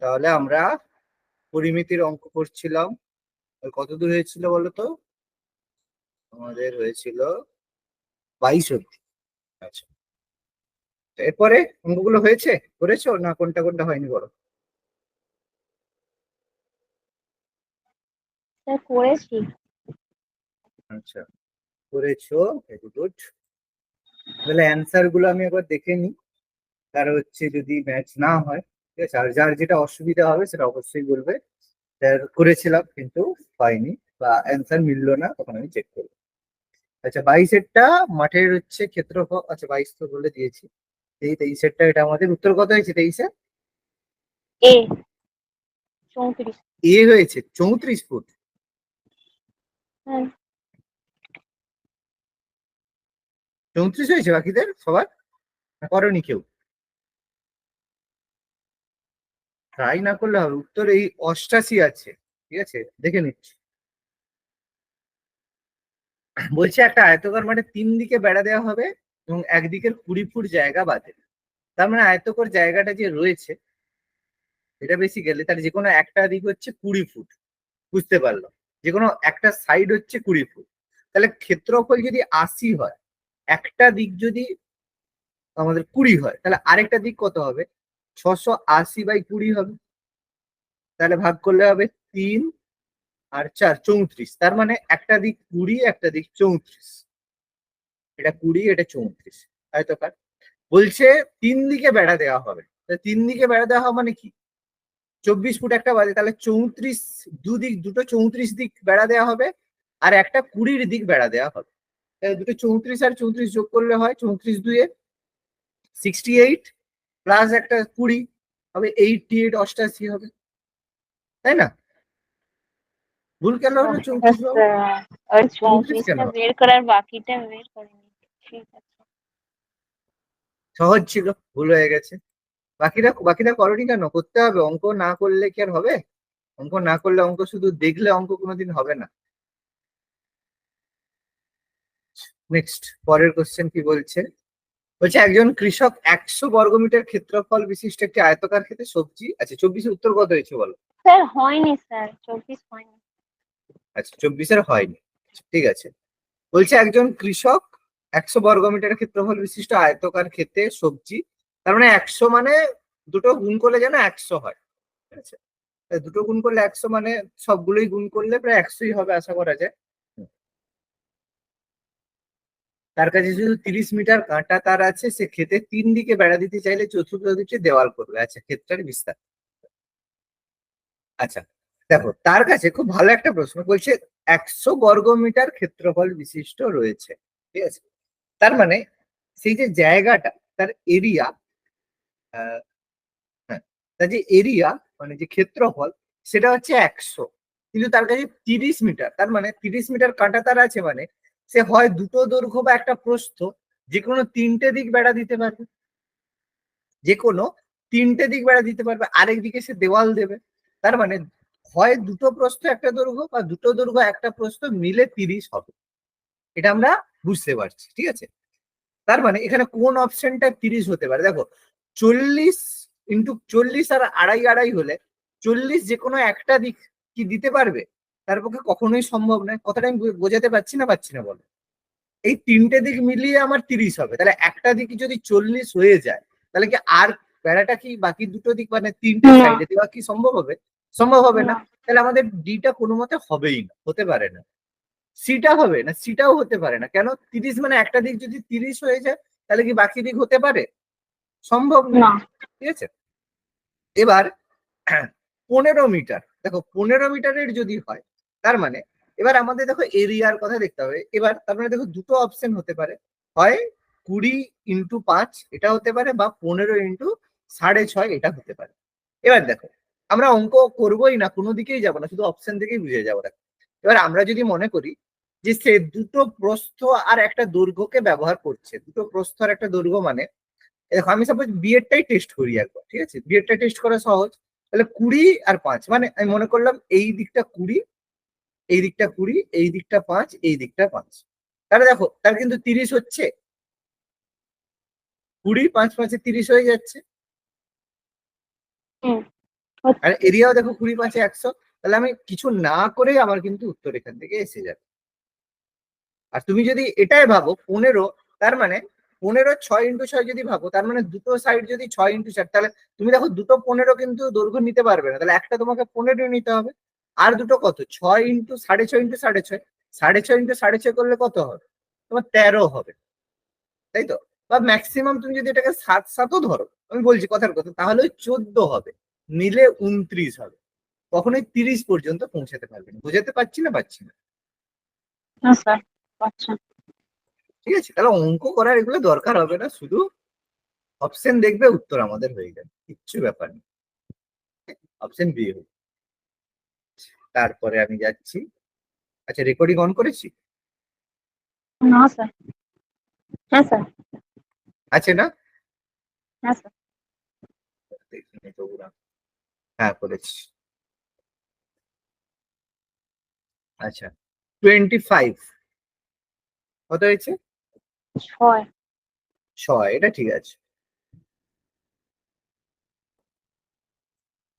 তাহলে আমরা পরিমিতির অঙ্ক করছিলাম, কত দূর হয়েছিল বলতো? আমাদের হয়েছিল 22 অব্দি। আচ্ছা, এরপরে অঙ্কগুলো হয়েছে, করেছো না কোনটা কোনটা হয়নি বলো? স্যার করেছি। আচ্ছা, করেছো, ভেরি গুড। তাহলে অ্যান্সার গুলো আমি একবার দেখে নিই, তার হচ্ছে যদি ম্যাচ না হয়, ঠিক আছে, আর যার যেটা অসুবিধা হবে সেটা অবশ্যই বলবে। স্যার করেছিলাম কিন্তু হয়নি বা অ্যান্সার মিললো না, তখন আমি চেক করবো। আচ্ছা, 22-এরটা মাঠের হচ্ছে ক্ষেত্রফল, আচ্ছা 22 তো বলে দিয়েছি। 23-এরটা, এটা আমাদের উত্তর কত হয়েছে 23-এ? এ 34। এ হয়েছে 34 ফুট। হ্যাঁ। 34 হয়েছে বাকিদের সবার, না করনি কেউ? ট্রাই না করলে হবে, উত্তর এই 88 আছে। ঠিক আছে, দেখে নিচ্ছি। বলছে একটা আয়তকার মাঠে 3 দিকে বেড়া দেওয়া হবে এবং একদিকের 20 ফুট জায়গা বাদে। তার মানে আয়তকার জায়গাটা যে রয়েছে, এটা বেসিক্যালি তার যে কোনো একটা দিক হচ্ছে 20 ফুট, বুঝতে পারলো? যে কোনো একটা সাইড হচ্ছে 20 ফুট। তাহলে ক্ষেত্রফল যদি 80 হয়, একটা দিক যদি আমাদের 20 হয়, তাহলে আরেকটা দিক কত হবে? 680/20 হবে। তাহলে ভাগ করলে হবে 3 আর 4, 34। তার মানে একটা দিক 20, একটা দিক 34। এটা 20, এটা 34 আয়তকার। বলছে 3 দিকে বেড়া দেওয়া হবে। 3 দিকে বেড়া দেওয়া হবে মানে কি? 24 ফুট একটা বাদে, তাহলে 34, দুটো 34 দিক বেড়া দেওয়া হবে, আর একটা 20 দিক বেড়া দেওয়া হবে। দুটো 34 আর 34 যোগ করলে হয় 34 2 68, প্লাস একটা 20 হবে 88, 88 হবে, তাই না? ভুল কেন হলো 34 বাবু? ওই 34 কেন 34টা হবে? বের করার বাকিটা বের করিনি। ঠিক আছে। সহজ ছিল, ভুল হয়ে গেছে। বাকিটা বাকিটা করনি কেন? করতে হবে, অঙ্ক না করলে কি আর হবে? অঙ্ক না করলে, অঙ্ক শুধু দেখলে অঙ্ক কোনোদিন হবে না। নেক্সট, পরের কোশ্চেন কি বলছে? বলছে একজন কৃষক 100 বর্গমিটার ক্ষেত্রফল বিশিষ্ট একটি আয়তকার ক্ষেত্রে সবজি, আচ্ছা 24-এর উত্তর কত হয়েছে বলো? স্যার হয়নি, স্যার 24 হয়নি। আচ্ছা 24-এর হয়নি, ঠিক আছে। বলছে একজন কৃষক 100 বর্গমিটার ক্ষেত্রফল বিশিষ্ট আয়তকার ক্ষেত্রে সবজি, তার মানে 100 মানে দুটো গুণ করলে যেন 100 হয়, ঠিক আছে? দুটো গুণ করলে 100 মানে সবগুলোই গুণ করলে প্রায় 100ই হবে আশা করা যায়। তার কাছে শুধু 30 মিটার কাঁটা তার আছে, সে ক্ষেতে 3 দিকে বেড়া দিতে চাইলে চতুর্থ দিকে দেওয়াল করবে। আচ্ছা, ক্ষেতটার বিস্তার। আচ্ছা, দেখো তার কাছে খুব ভালো একটা প্রশ্ন বলছে, 100 বর্গমিটার ক্ষেত্রফল বিশিষ্ট রয়েছে, ঠিক আছে? তার মানে সেই যে জায়গাটা, তার এরিয়া, হ্যাঁ, তার যে এরিয়া মানে যে ক্ষেত্রফল, সেটা হচ্ছে 100, কিন্তু তার কাছে 30 মিটার। তার মানে 30 মিটার কাঁটা তার আছে, মানে সে হয় দুটো দৈর্ঘ্য বা একটা প্রস্থ, যে কোনো তিনটে দিক বেড়া দিতে পারবে, যে কোনো তিনটে দিক বেড়া দিতে পারবে, আরেক দিকে সে দেওয়াল দেবে। তার মানে হয় দুটো প্রস্থ একটা দৈর্ঘ্য, বা দুটো দৈর্ঘ্য একটা প্রস্থ মিলে 30 হবে। এটা আমরা বুঝতে পারছি, ঠিক আছে? তার মানে এখানে কোন অপশনটা 30 হতে পারে? দেখো, 40 × 40 আর আড়াই আড়াই হলে 40 যে কোনো একটা দিক কি দিতে পারবে? তার পক্ষে কখনোই সম্ভব নয়। কথাটা আমি বোঝাতে পারছি না বলো? এই তিনটে দিক মিলিয়ে আমার 30 হবে, তাহলে একটা দিক যদি 40 হয়ে যায়, তাহলে কি আর বেড়াটা কি বাকি দুটো দিক মানে তিনটে না, সাইডে দেওয়া কি সম্ভব হবে? সম্ভব হবে না। না। তাহলে আমাদের ডিটা কোনো মতে হবেই না, হতে পারে না। সিটা হবে না, সিটাও হতে পারে না। কেন? 30 মানে একটা দিক যদি 30 হয়ে যায়, তাহলে কি বাকি দিক হতে পারে? সম্ভব নয়, না। ঠিক আছে? এবার 15 মিটার, দেখো 15 মিটারের যদি হয়, তার মানে এবার আমাদের দেখো এরিয়ার কথা দেখতে হবে। এবার তার মানে দেখো দুটো অপশন হতে পারে, হয় 20 × 5 এটা হতে পারে, বা 15 × 6.5 এটা হতে পারে। এবার দেখো, আমরা অঙ্ক করবোই না, কোনো দিকেই যাবো না, শুধু অপশন থেকেই বুঝে যাবো। দেখো, এবার আমরা যদি মনে করি যে সে দুটো প্রস্থ আর একটা দৈর্ঘ্যকে ব্যবহার করছে, দুটো প্রস্থ আর একটা দৈর্ঘ্য, মানে দেখো আমি সাপোজ বিয়েরটাই টেস্ট করি একবার, ঠিক আছে? বিয়েরটা টেস্ট করা সহজ। তাহলে 20 আর 5, মানে আমি মনে করলাম এই দিকটা 20, এই দিকটা 20, এই দিকটা 5, এই দিকটা 5। তাহলে দেখো তার কিন্তু 30 হচ্ছে, 20 5 5 30 হয়ে যাচ্ছে। হুম। আর এরিয়াও দেখো 20 5 100, তাহলে আমি কিছু না করে আমার কিন্তু উত্তর এখান থেকে এসে যাবে। আর তুমি যদি এটাই ভাবো 15, তার মানে 15 6 × 6 যদি ভাবো, তার মানে দুটো সাইড যদি 6 × 4, তাহলে তুমি দেখো দুটো 15 কিন্তু দৈর্ঘ্য নিতে পারবে না, তাহলে একটা তোমাকে 15 নিতে হবে। আর দুটো কত, 6 × 6.5 × 6.5, 6.5 × 6.5 করলে কত হবে, তোমার 13 হবে, তাই তো? বা ম্যাক্সিমাম তুমি যদি এটাকে 7 ধরো, আমি বলছি কথার কথা, তাহলে ওই 14 হবে, মিলে 29 হবে। কখনোই 30 পর্যন্ত পৌঁছাতে পারবে না। বুঝাতে পারছি না? পাচ্ছি না? না স্যার, আচ্ছা। ঠিক আছে, তাহলে অঙ্ক করার এগুলো দরকার হবে না, শুধু অপশন দেখবে, উত্তর আমাদের হয়ে যাবে, কিচ্ছু ব্যাপার নেই। অপশন বি হবে। তারপরে আমি যাচ্ছি, আচ্ছা রেকর্ডিং অন করেছি? না স্যার। হ্যাঁ স্যার। আছে না? হ্যাঁ স্যার। দেখিনি তো ওরা। হ্যাঁ করেছি। আচ্ছা 25 কত হয়েছে? 6। 6, এটা ঠিক আছে,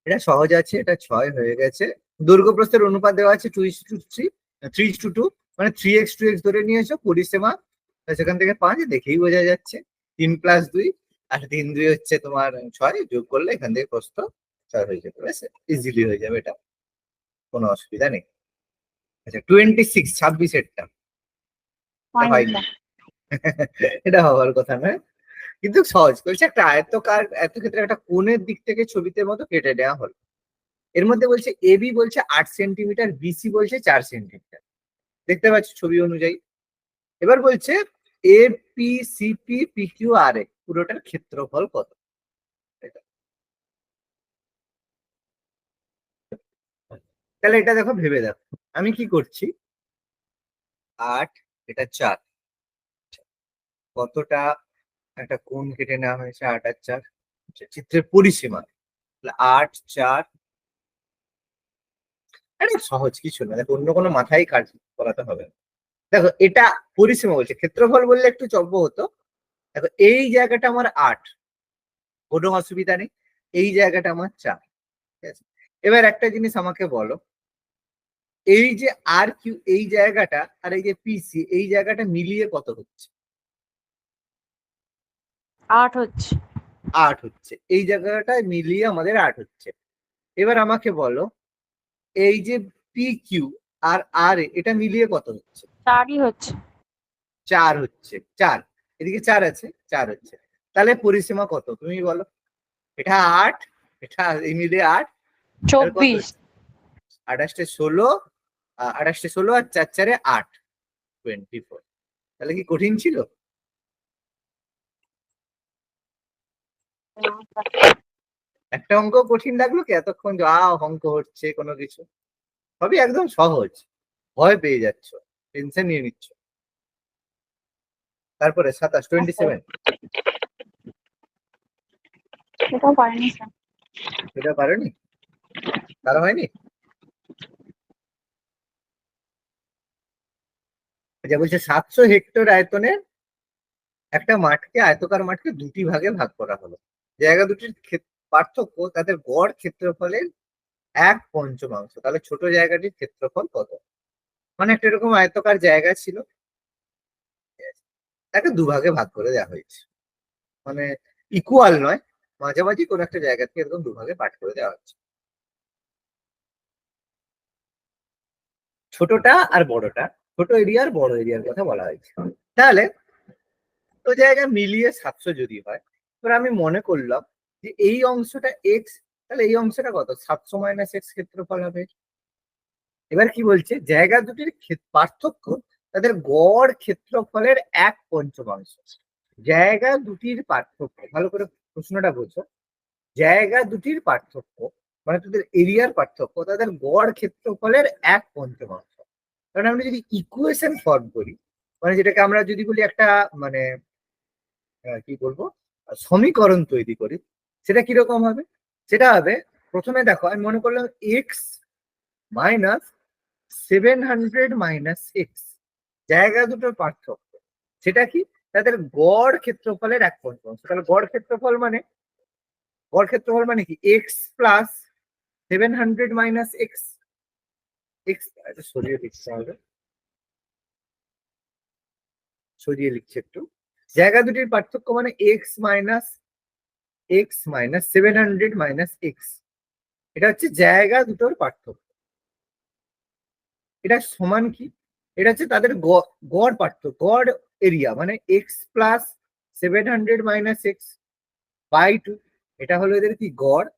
এটা সহজ আছে, এটা 6 হয়ে গেছে। দৈর্ঘ্য প্রস্থের অনুপাত দেওয়া আছে 2:3, 3:2, মানে 3x 2x ধরে নিয়েছো। পরিসীমা সেখান থেকে 5, দেখেই বোঝা যাচ্ছে। 3 + 2, আর 3 2 হচ্ছে তোমার 6, যোগ করলে এখান থেকে প্রস্থ 6 হয়ে যাবে, ব্যাস ইজিলি হয়ে যাবে, এটা কোনো অসুবিধা নেই। আচ্ছা 26, 26 এরটা হয়নি হয়নি। স্যার। এটা হওয়ার কথা নয়, কিন্তু সহজ বলছে, একটা আয়তকার ক্ষেত্রে একটা কোণের দিক থেকে ছবিতে মতো কেটে নেওয়া হলো। এর মধ্যে বলছে এবি বলছে 8 সেন্টিমিটার, বিসি বলছে 4 সেন্টিমিটার, দেখতে পাচ্ছ ছবি অনুযায়ী। এবার বলছে এ পি সিপি পিকিউ আর এ পুরোটার ক্ষেত্রফল কত? তাহলে এটা দেখো, ভেবে দেখো আমি কি করছি। 8, এটা 4, কতটা একটা কোণ কেটে নেওয়া হয়েছে, 8 আর 4, চিত্রের পরিসীমা 8 4, আরে সহজ কিছু না, দেখো অন্য কোনো মাথায় কাজ করাতে হবে না। দেখো এটা পরিসীমা বলছে, ক্ষেত্রফল বললে একটু চব্য হতো। দেখো এই জায়গাটা আমার 8, কোনো অসুবিধা নেই, এই জায়গাটা আমার 4, ঠিক আছে। এবার একটা জিনিস আমাকে বলো, এই যে আর কিউ এই জায়গাটা, আর এই যে পিসি এই জায়গাটা মিলিয়ে কত হচ্ছে? 8 হচ্ছে। 8 হচ্ছে, এই জায়গাটা মিলিয়ে আমাদের 8 হচ্ছে। এবার আমাকে বলো, এই যে পি কিউ আর আর এটা মিলিয়ে কত হচ্ছে? 4ই হচ্ছে। 4 হচ্ছে, 4, এদিকে 4 আছে, 4 হচ্ছে। তাহলে পরিসীমা কত তুমি বলো? এটা 8, এটা এই মিলিয়ে 8, তাহলে কত 24। হচ্ছে? 28 16, 28 16 আর 4 4 8, 24। তাহলে কি কঠিন ছিল? একটা অঙ্ক কঠিন লাগলো কি এতক্ষণ, যা অঙ্ক হচ্ছে কোনো কিছু? সবই একদম সহজ, ভয় পেয়ে যাচ্ছ, টেনশন নিয়ে নিচ্ছ। তারপরে 27, 27 সেটাও পারেনি স্যার। এটা পারোনি? তারা হয়নি? যা বলছে 700 হেক্টর আয়তনের একটা মাঠকে, আয়তকার মাঠকে দুটি ভাগে ভাগ করা হলো। জায়গা দুটির পার্থক্য তাদের গড় ক্ষেত্রফলের 1/5। তাহলে ছোট জায়গাটির ক্ষেত্রফল কত? মানে একটা এরকম আয়তকার জায়গা ছিল, তাকে দুভাগে ভাগ করে দেওয়া হয়েছে, মানে ইকুয়াল নয়, মাঝামাঝি কোন একটা জায়গা থেকে এরকম দুভাগে ভাগ করে দেওয়া হচ্ছে। ছোটটা আর বড়টা, ছোট এরিয়ার বড় এরিয়ার কথা বলা হয়েছে। তাহলে তো জায়গা মিলিয়ে 700 যদি হয়, এবার আমি মনে করলাম যে এই অংশটা এক্স, তাহলে এই অংশটা কত, 700 - এক্স ক্ষেত্রফল হবে। এবার কি বলছে, জায়গা দুটির পার্থক্য তাদের গড় ক্ষেত্রফলের 1/5। জায়গা দুটির পার্থক্য, ভালো করে প্রশ্নটা বোঝো, জায়গা দুটির পার্থক্য মানে তাদের এরিয়ার পার্থক্য তাদের গড় ক্ষেত্রফলের 1/5। কারণ আমরা যদি ইকুয়েশন ফর্ম করি, মানে যেটাকে আমরা যদি বলি একটা, মানে কি বলবো, সমীকরণ তৈরি করি, সেটা কিরকম হবে? সেটা হবে, প্রথমে দেখো আমি মনে করলাম এক্স মাইনাস 700 - এক্স, জায়গা দুটোর পার্থক্য, সেটা কি, তাদের গড় ক্ষেত্রফলের 1/5। তাহলে গড় ক্ষেত্রফল মানে কি, x plus 700 minus x, x সরিয়ে লিখতে হবে, সরিয়ে লিখছে একটু। জায়গা দুটির পার্থক্য মানে এক্স মাইনাস 700 মাইনাস এক্স, এটা হচ্ছে জায়গা দুটোর পার্থক্য। এটা সমান কি? এটা হচ্ছে তাদের গড় পার্থক্য, গড় এরিয়া, মানে x plus 700 minus x by 2, এটা হলো এদের কি গড়,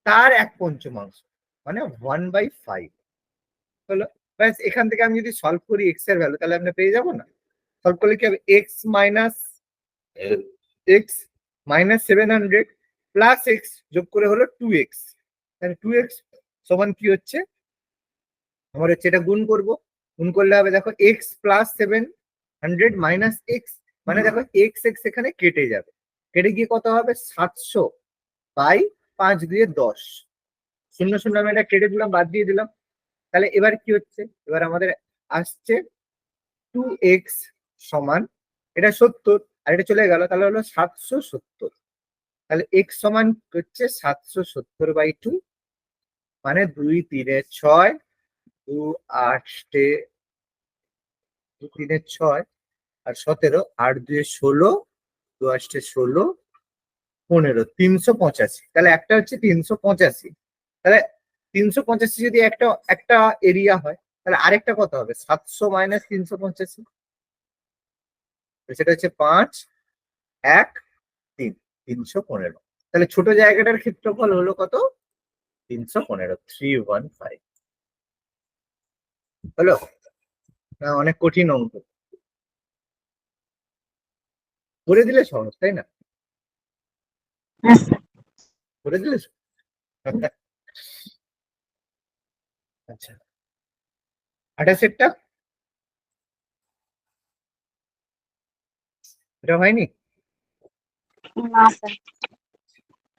তার 1/5 মানে 1/5 হলো। ব্যাস, এখান থেকে আমি যদি সলভ করি এক্স এর ভ্যালু, তাহলে আমরা পেয়ে যাবো না? সলভ করলে কি হবে? এক্স মাইনাস 700 প্লাস এক্স যোগ করে হলো 2x, তাহলে 2x সমান কি হচ্ছে? আমার হচ্ছে এটা গুণ করব, গুণ করলে হবে দেখো এক্স প্লাস 700 মাইনাস এক্স, মানে দেখো এক্স এক্স এখানে কেটে যাবে, কেটে গিয়ে কত হবে? 700 বাই 5 দিয়ে 10, শূন্য শূন্য আমি এটা কেটে দিলাম, বাদ দিয়ে দিলাম। তাহলে এবার কি হচ্ছে? এবার আমাদের আসছে 2x সমান, এটা 70 আর এটা চলে গেল, তাহলে হলো 770। তাহলে x সমান হচ্ছে 770 বাই 2, মানে 2 3 6, 2 8 2 3 6 আর 17, 8 2 16, 2 8 16, 15, 385। তাহলে একটা হচ্ছে 385, তাহলে 385 যদি একটা একটা এরিয়া হয়, তাহলে আরেকটা কত হবে? 700 মাইনাস 385, সেটা হচ্ছে 5 1 3, 315। তাহলে ছোট জায়গাটার ক্ষেত্রফল হলো কত? 315, 315 হলো না? অনেক কঠিন অঙ্ক, করে দিলে সহজ, তাই না? হ্যাঁ স্যার। করে দিলে আচ্ছা, 28 এটা হয়নি? না স্যার।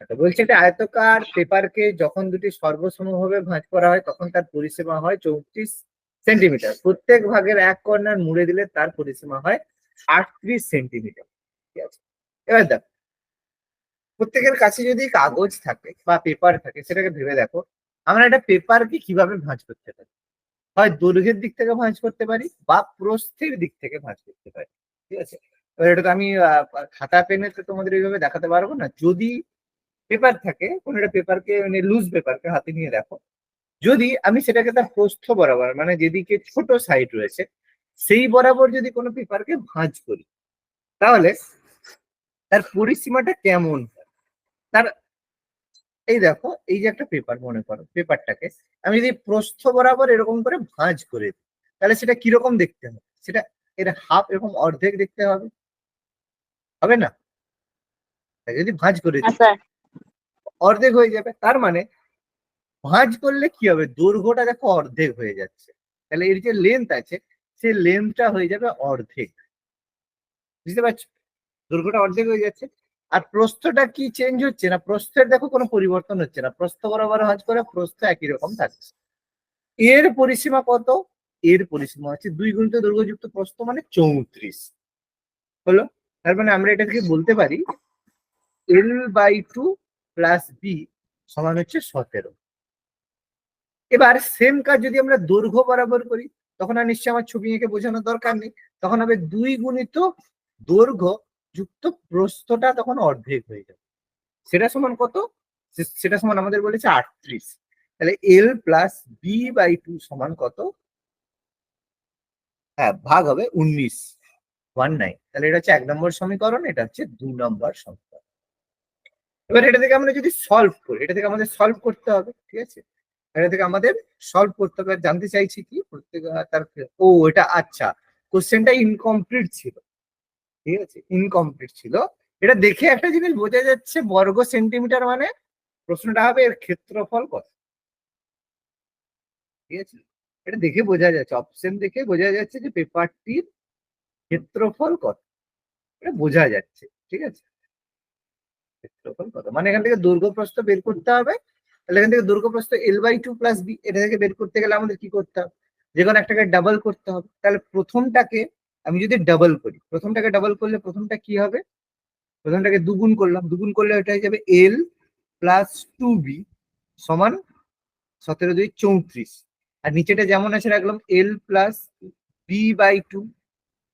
আচ্ছা, বলছে একটা আয়তকার পেপারকে যখন দুটি সর্বসমভাবে ভাঁজ করা হয় তখন তার পরিসীমা হয় 34 সেন্টিমিটার, প্রত্যেক ভাগের এক কর্নার মুড়ে দিলে তার পরিসীমা হয় 38 সেন্টিমিটার। ঠিক আছে, এবার দেখো প্রত্যেকের কাছে যদি কাগজ থাকে বা পেপার থাকে, সেটাকে ভেবে দেখো আমরা একটা পেপারকে কিভাবে ভাঁজ করতে পারি। হয় দৈর্ঘ্যের দিক থেকে ভাঁজ করতে পারি বা প্রস্থের দিক থেকে ভাঁজ করতে পারি। ঠিক আছে, এবার এটা তো আমি খাতা পেনে তো তোমাদের এইভাবে দেখাতে পারবো না। যদি পেপার থাকে, কোনো একটা পেপারকে মানে লুজ পেপারকে হাতে নিয়ে দেখো, যদি আমি সেটাকে তার প্রস্থ বরাবর, মানে যেদিকে ছোট সাইড রয়েছে সেই বরাবর যদি কোনো পেপারকে ভাঁজ করি, তাহলে তার পরিসীমাটা কেমন হয়? তার এই দেখো, এই যে একটা পেপার মনে করো, পেপারটাকে আমি যদি প্রস্থ বরাবর এরকম করে ভাঁজ করে দিই, তাহলে সেটা কিরকম দেখতে হবে? সেটা এর হাফ, এরকম অর্ধেক দেখতে হবে, হবে না? তাই যদি ভাঁজ করে হ্যাঁ দিই স্যার। অর্ধেক হয়ে যাবে, তার মানে ভাঁজ করলে কি হবে? দৈর্ঘ্যটা দেখো অর্ধেক হয়ে যাচ্ছে, তাহলে এর যে লেন্থ আছে সেই লেন্থটা হয়ে যাবে অর্ধেক। বুঝতে পারছো? দৈর্ঘ্যটা অর্ধেক হয়ে যাচ্ছে। আর প্রস্থটা কি চেঞ্জ হচ্ছে না? প্রস্থের দেখো কোনো পরিবর্তন হচ্ছে না, প্রস্থ বরাবর ভাঁজ করে প্রস্থ একই রকম থাকছে। এর পরিসীমা কত? এর পরিসীমা হচ্ছে 2 গুণিত দৈর্ঘ্য যুক্ত প্রস্থ, মানে 34 হলো। তার মানে আমরা এটাকে বলতে পারি L/2 প্লাস বি সমান হচ্ছে 17। এবার সেম কাজ যদি আমরা দৈর্ঘ্য বরাবর করি, তখন আর নিশ্চয়ই আমার ছবি এঁকে বোঝানোর দরকার নেই, তখন হবে 2 গুণিত দৈর্ঘ্য যুক্ত প্রস্থটা তখন অর্ধেক হয়ে যাবে। সেটা সমান কত? সেটা সমান আমাদের বলেছে 38। তাহলে L+B/2 সমান কত? হ্যাঁ, ভাগ হবে 19, 19। তাহলে এটা হচ্ছে 1 নম্বর সমীকরণ, এটা হচ্ছে 2 নম্বর সমীকরণ। এবার এটা থেকে আমরা যদি সলভ করি, এটা থেকে আমাদের সলভ করতে হবে। ঠিক আছে, এটা থেকে আমাদের সলভ করতে হবে। জানতে চাইছি কি প্রত্যেক তার, ও এটা আচ্ছা, কোশ্চেনটা ইনকমপ্লিট ছিল। ঠিক আছে, ইনকমপ্লিট ছিল। এটা দেখে একটা জিনিস বোঝা যাচ্ছে, বর্গ সেন্টিমিটার মানে প্রশ্নটা হবে এর ক্ষেত্রফল কত। ঠিক আছে, এটা দেখে বোঝা যাচ্ছে, অপশন দেখে বোঝা যাচ্ছে যে পেপারটির ক্ষেত্রফল কত, এটা বোঝা যাচ্ছে। ঠিক আছে, ক্ষেত্রফল কত মানে এখান থেকে দৈর্ঘ্য প্রস্থ বের করতে হবে। তাহলে এখান থেকে দৈর্ঘ্য প্রস্থ L/2 প্লাস বি, এটা থেকে বের করতে গেলে আমাদের কি করতে হবে? যে কোনো একটাকে ডাবল করতে হবে। তাহলে প্রথমটাকে আমি যদি ডাবল করি, প্রথমটাকে ডাবল করলে প্রথমটা কি হবে? প্রথমটাকে দুগুণ করলাম, দুগুণ করলে ওটা হয়ে যাবে L+2b সমান 17 2 34, আর নিচেটা যেমন আছে রাখলাম এল প্লাস বি বাই 2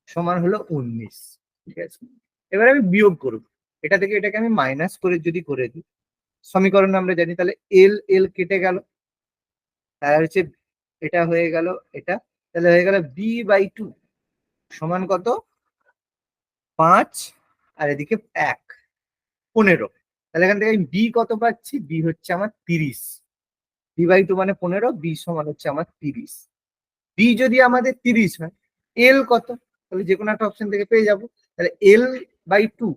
সমান হলো 19। ঠিক আছে, এবার আমি বিয়োগ করব, এটা থেকে এটাকে আমি মাইনাস করে যদি করে দিই, সমীকরণ আমরা জানি, তাহলে এল এল কেটে গেল, আর হচ্ছে এটা হয়ে গেল এটা, তাহলে হয়ে গেল বি বাই 2 সমান কত 5, আর এদিকে 1 15। তাহলে এখান থেকে আমি বি কত পাচ্ছি, বি হচ্ছে আমার 30, বি বাই 2 মানে 15, বি সমান হচ্ছে আমার 30। বি যদি আমাদের 30 হয়, এল কত, তাহলে যে কোনো একটা অপশন থেকে পেয়ে যাব। তাহলে এল বাই 2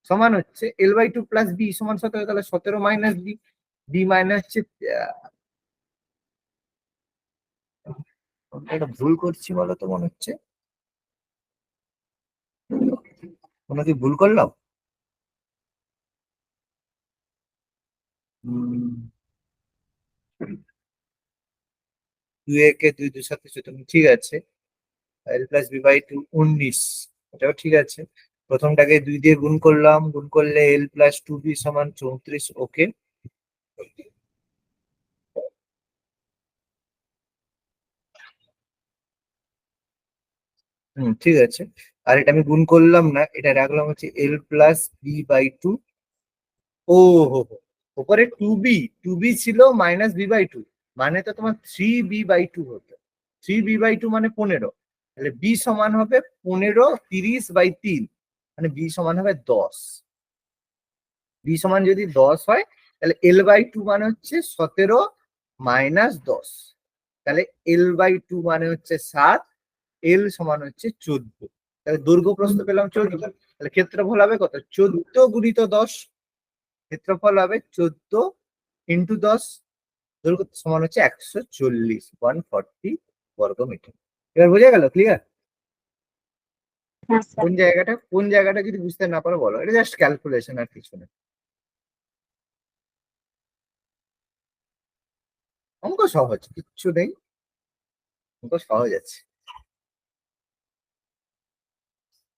সমান হচ্ছে এল বাই 2 প্লাস বি সমান 17, তাহলে 17 মাইনাস বি, বি মাইনাস হচ্ছে এটা ভুল করছি বলো তো, মনে হচ্ছে কোনো কি ভুল করলাম? দুই একে দুই, দুই সাথে 14, ঠিক আছে। এল প্লাস বি বাই 2 19, এটাও ঠিক আছে। প্রথমটাকে 2 দিয়ে গুণ করলাম, গুণ করলে এল প্লাস 2 বি সমান 34, ওকে। ঠিক আছে, আর এটা আমি গুণ করলাম না, এটা রাখলাম হচ্ছে এল প্লাস বি বাই 2। ও হো হো, উপরে 2b, 2b ছিল মাইনাস বি বাই 2, মানে তো তোমার 3b বাই 2 হতো। 3b বাই 2 মানে 15, তাহলে বি সমান হবে 15 30 বাই 3, মানে বি সমান হবে 10। বি সমান যদি 10 হয়, তাহলে এল বাই 2 মানে হচ্ছে 17 মাইনাস 10, তাহলে এল বাই 2 মানে হচ্ছে 7, এল সমান হচ্ছে 14। তাহলে দৈর্ঘ্য প্রস্থ পেলাম 14, তাহলে ক্ষেত্রফল হবে কত, 14 গুণিত 10, ক্ষেত্রফল হবে 14 ইন্টু 10, দৈর্ঘ্য সমান হচ্ছে 140, 140 বর্গ মিটার। এবার বোঝা গেল, ক্লিয়ার? হ্যাঁ স্যার। কোন জায়গাটা যদি বুঝতে না পারো বলো, এটা জাস্ট ক্যালকুলেশন আর কিছু না। অঙ্ক সহজ, কিচ্ছু নেই, অঙ্ক সহজ আছে।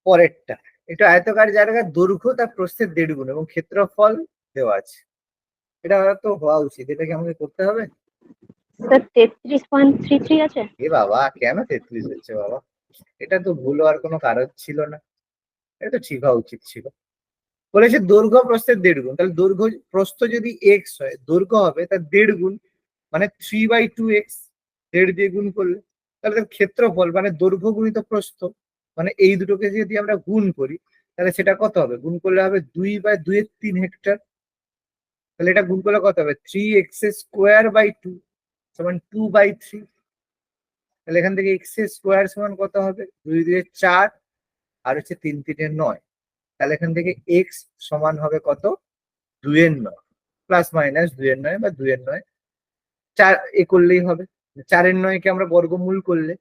পরেরটা, এটা আয়তকার জায়গার দৈর্ঘ্য তার প্রস্থের 1.5 গুণ এবং ক্ষেত্রফল দেওয়া আছে। এটা তো হওয়া উচিত, এটা কি আমাকে করতে হবে? স্যার 33.33 আছে। এ বাবা, কেন 33 হচ্ছে বাবা? এটা তো ভুল হওয়ার কোনো কারণ ছিল না, এটা তো ঠিক হওয়া উচিত ছিল। বলেছে দৈর্ঘ্য প্রস্থের 1.5 গুণ, তাহলে দৈর্ঘ্য প্রস্থ যদি এক্স হয়, দৈর্ঘ্য হবে তার 1.5 গুণ, মানে 3/2x, 1.5 দিয়ে গুণ করলে, তাহলে তার ক্ষেত্রফল মানে দৈর্ঘ্য গুণিত প্রস্থ, মানে এই দুটোকে যদি আমরা গুণ করি, তাহলে সেটা কত হবে, গুণ করলে হবে 2/2 হেক্টর। তাহলে এটা গুণ করলে কত হবে, 3x² বাই 2 সমান 2/3। তাহলে এখান থেকে x² সমান কত হবে, 2 2 4, আর হচ্ছে 3 3 9, তাহলে এখান থেকে এক্স সমান হবে কত, 2/9, প্লাস মাইনাস 2/9 বা 2/9, 4 এ করলেই হবে। 4/9 কে আমরা বর্গমূল করলে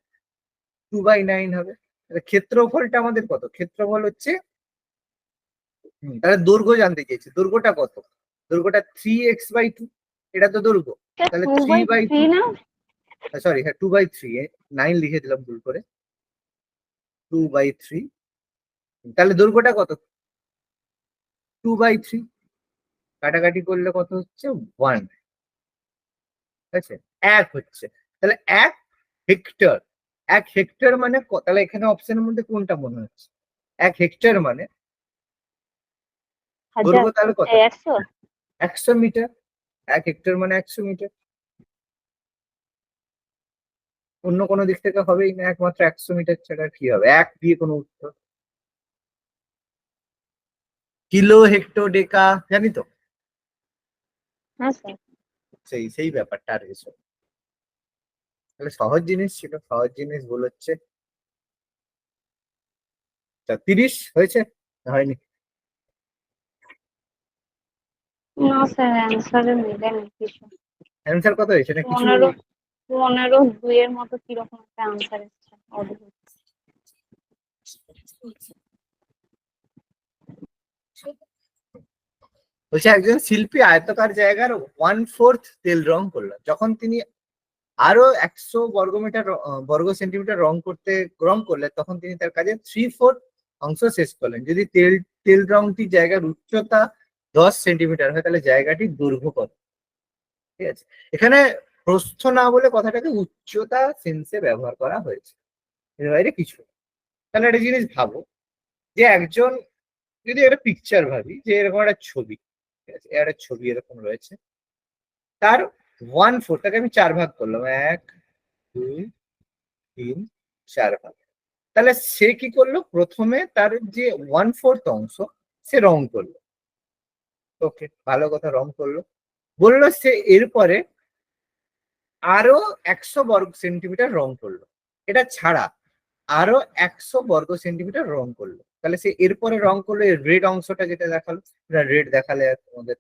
2/9 হবে। তাহলে ক্ষেত্রফলটা আমাদের কত, ক্ষেত্রফল হচ্ছে, তাহলে দৈর্ঘ্য জানতে চেয়েছি, দৈর্ঘ্যটা কত, দৈর্ঘ্যটা 3x/2, এটা তো দৈর্ঘ্য, তাহলে 2/3 3/2, না? সরি হ্যাঁ 2/3, 9 লিখে দিলাম ভুল করে, 2/3, তাহলে দৈর্ঘ্যটা কত, 2/3, কাটাকাটি করলে কত হচ্ছে 1, ঠিক আছে, 1 হচ্ছে, তাহলে 1 হেক্টর, 1 হেক্টর মানে তাহলে এখানে অপশনের মধ্যে কোনটা মনে হচ্ছে, 1 হেক্টর মানে হাজার। দৈর্ঘ্য তাহলে কত, 100। 100 মিটার, 1 হেক্টর মানে 100 মিটার, অন্য কোনো দিক থেকে হবেই না, একমাত্র 100 মিটার ছাড়া কি হবে, 1 দিয়ে কোনো উত্তর। কিলো হেক্টর ডেকা জানি তো, হ্যাঁ স্যার। সেই সেই ব্যাপারটা আর কিছু না। তাহলে সহজ জিনিস ছিল, সহজ জিনিস ভুল হচ্ছে। 30 হয়েছে না হয়নি? না স্যার, অ্যান্সারে মিলেনি কিছু। অ্যান্সার কত হয়েছে না কিছু? 15 2 এর মতো কিরকম একটা আনসার এসছে অদ্ভুত। বলছে একজন শিল্পী আয়তকার জায়গার 1/4 তেল রং করলেন, যখন তিনি আরো 100 বর্গ সেন্টিমিটার রং করলেন, তখন তিনি তার কাজে 3/4 অংশ শেষ করলেন। যদি তেল রংটি জায়গার উচ্চতা 10 সেন্টিমিটার হয়, তাহলে জায়গাটির দৈর্ঘ্য কত? ঠিক আছে, এখানে প্রস্থ না বলে কথাটাকে উচ্চতা সেন্সে ব্যবহার করা হয়েছে, এর বাইরে কিছু না। তাহলে একটা জিনিস ভাবো, যে একজন, যদি একটা পিকচার ভাবি, যে এরকম একটা ছবি, ঠিক আছে, একটা ছবি এরকম রয়েছে, তার 1/4, তাকে আমি 4 ভাগ করলাম, 1 2 3 4 ভাগ। তাহলে সে কি করলো, প্রথমে তার যে 1/4 অংশ সে রং করলো। ওকে, ভালো কথা, রং করলো। বললো সে এরপরে আরো 100 বর্গ সেন্টিমিটার রং করলো, এটা ছাড়া আরো 100 বর্গ সেন্টিমিটার রং করলো। তাহলে সে এরপরে রং করলো, এর রেড অংশটা যেটা দেখালো, রেড দেখালে আর তোমাদের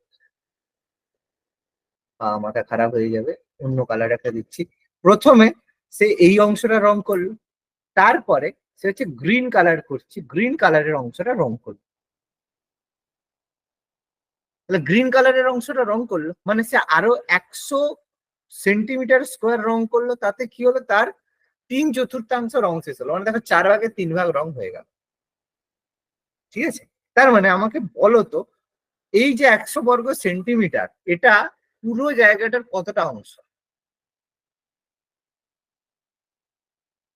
মাথা খারাপ হয়ে যাবে, অন্য কালার একটা দিচ্ছি। প্রথমে সে এই অংশটা রং করলো, তারপরে সে হচ্ছে গ্রিন কালার করছি, গ্রিন কালারের অংশটা রং করলো। তাহলে গ্রিন কালারের অংশটা রং করলো মানে সে আরো 100 সেন্টিমিটার স্কোয়ার রং করলো, তাতে কি হলো, তার 3/4 রং শেষ হলো, মানে দেখো 4 ভাগে 3 ভাগ রং হয়ে গেল। ঠিক আছে, তার মানে আমাকে বলো তো, এই যে 100 বর্গ সেন্টিমিটার, এটা পুরো জায়গাটার কতটা অংশ?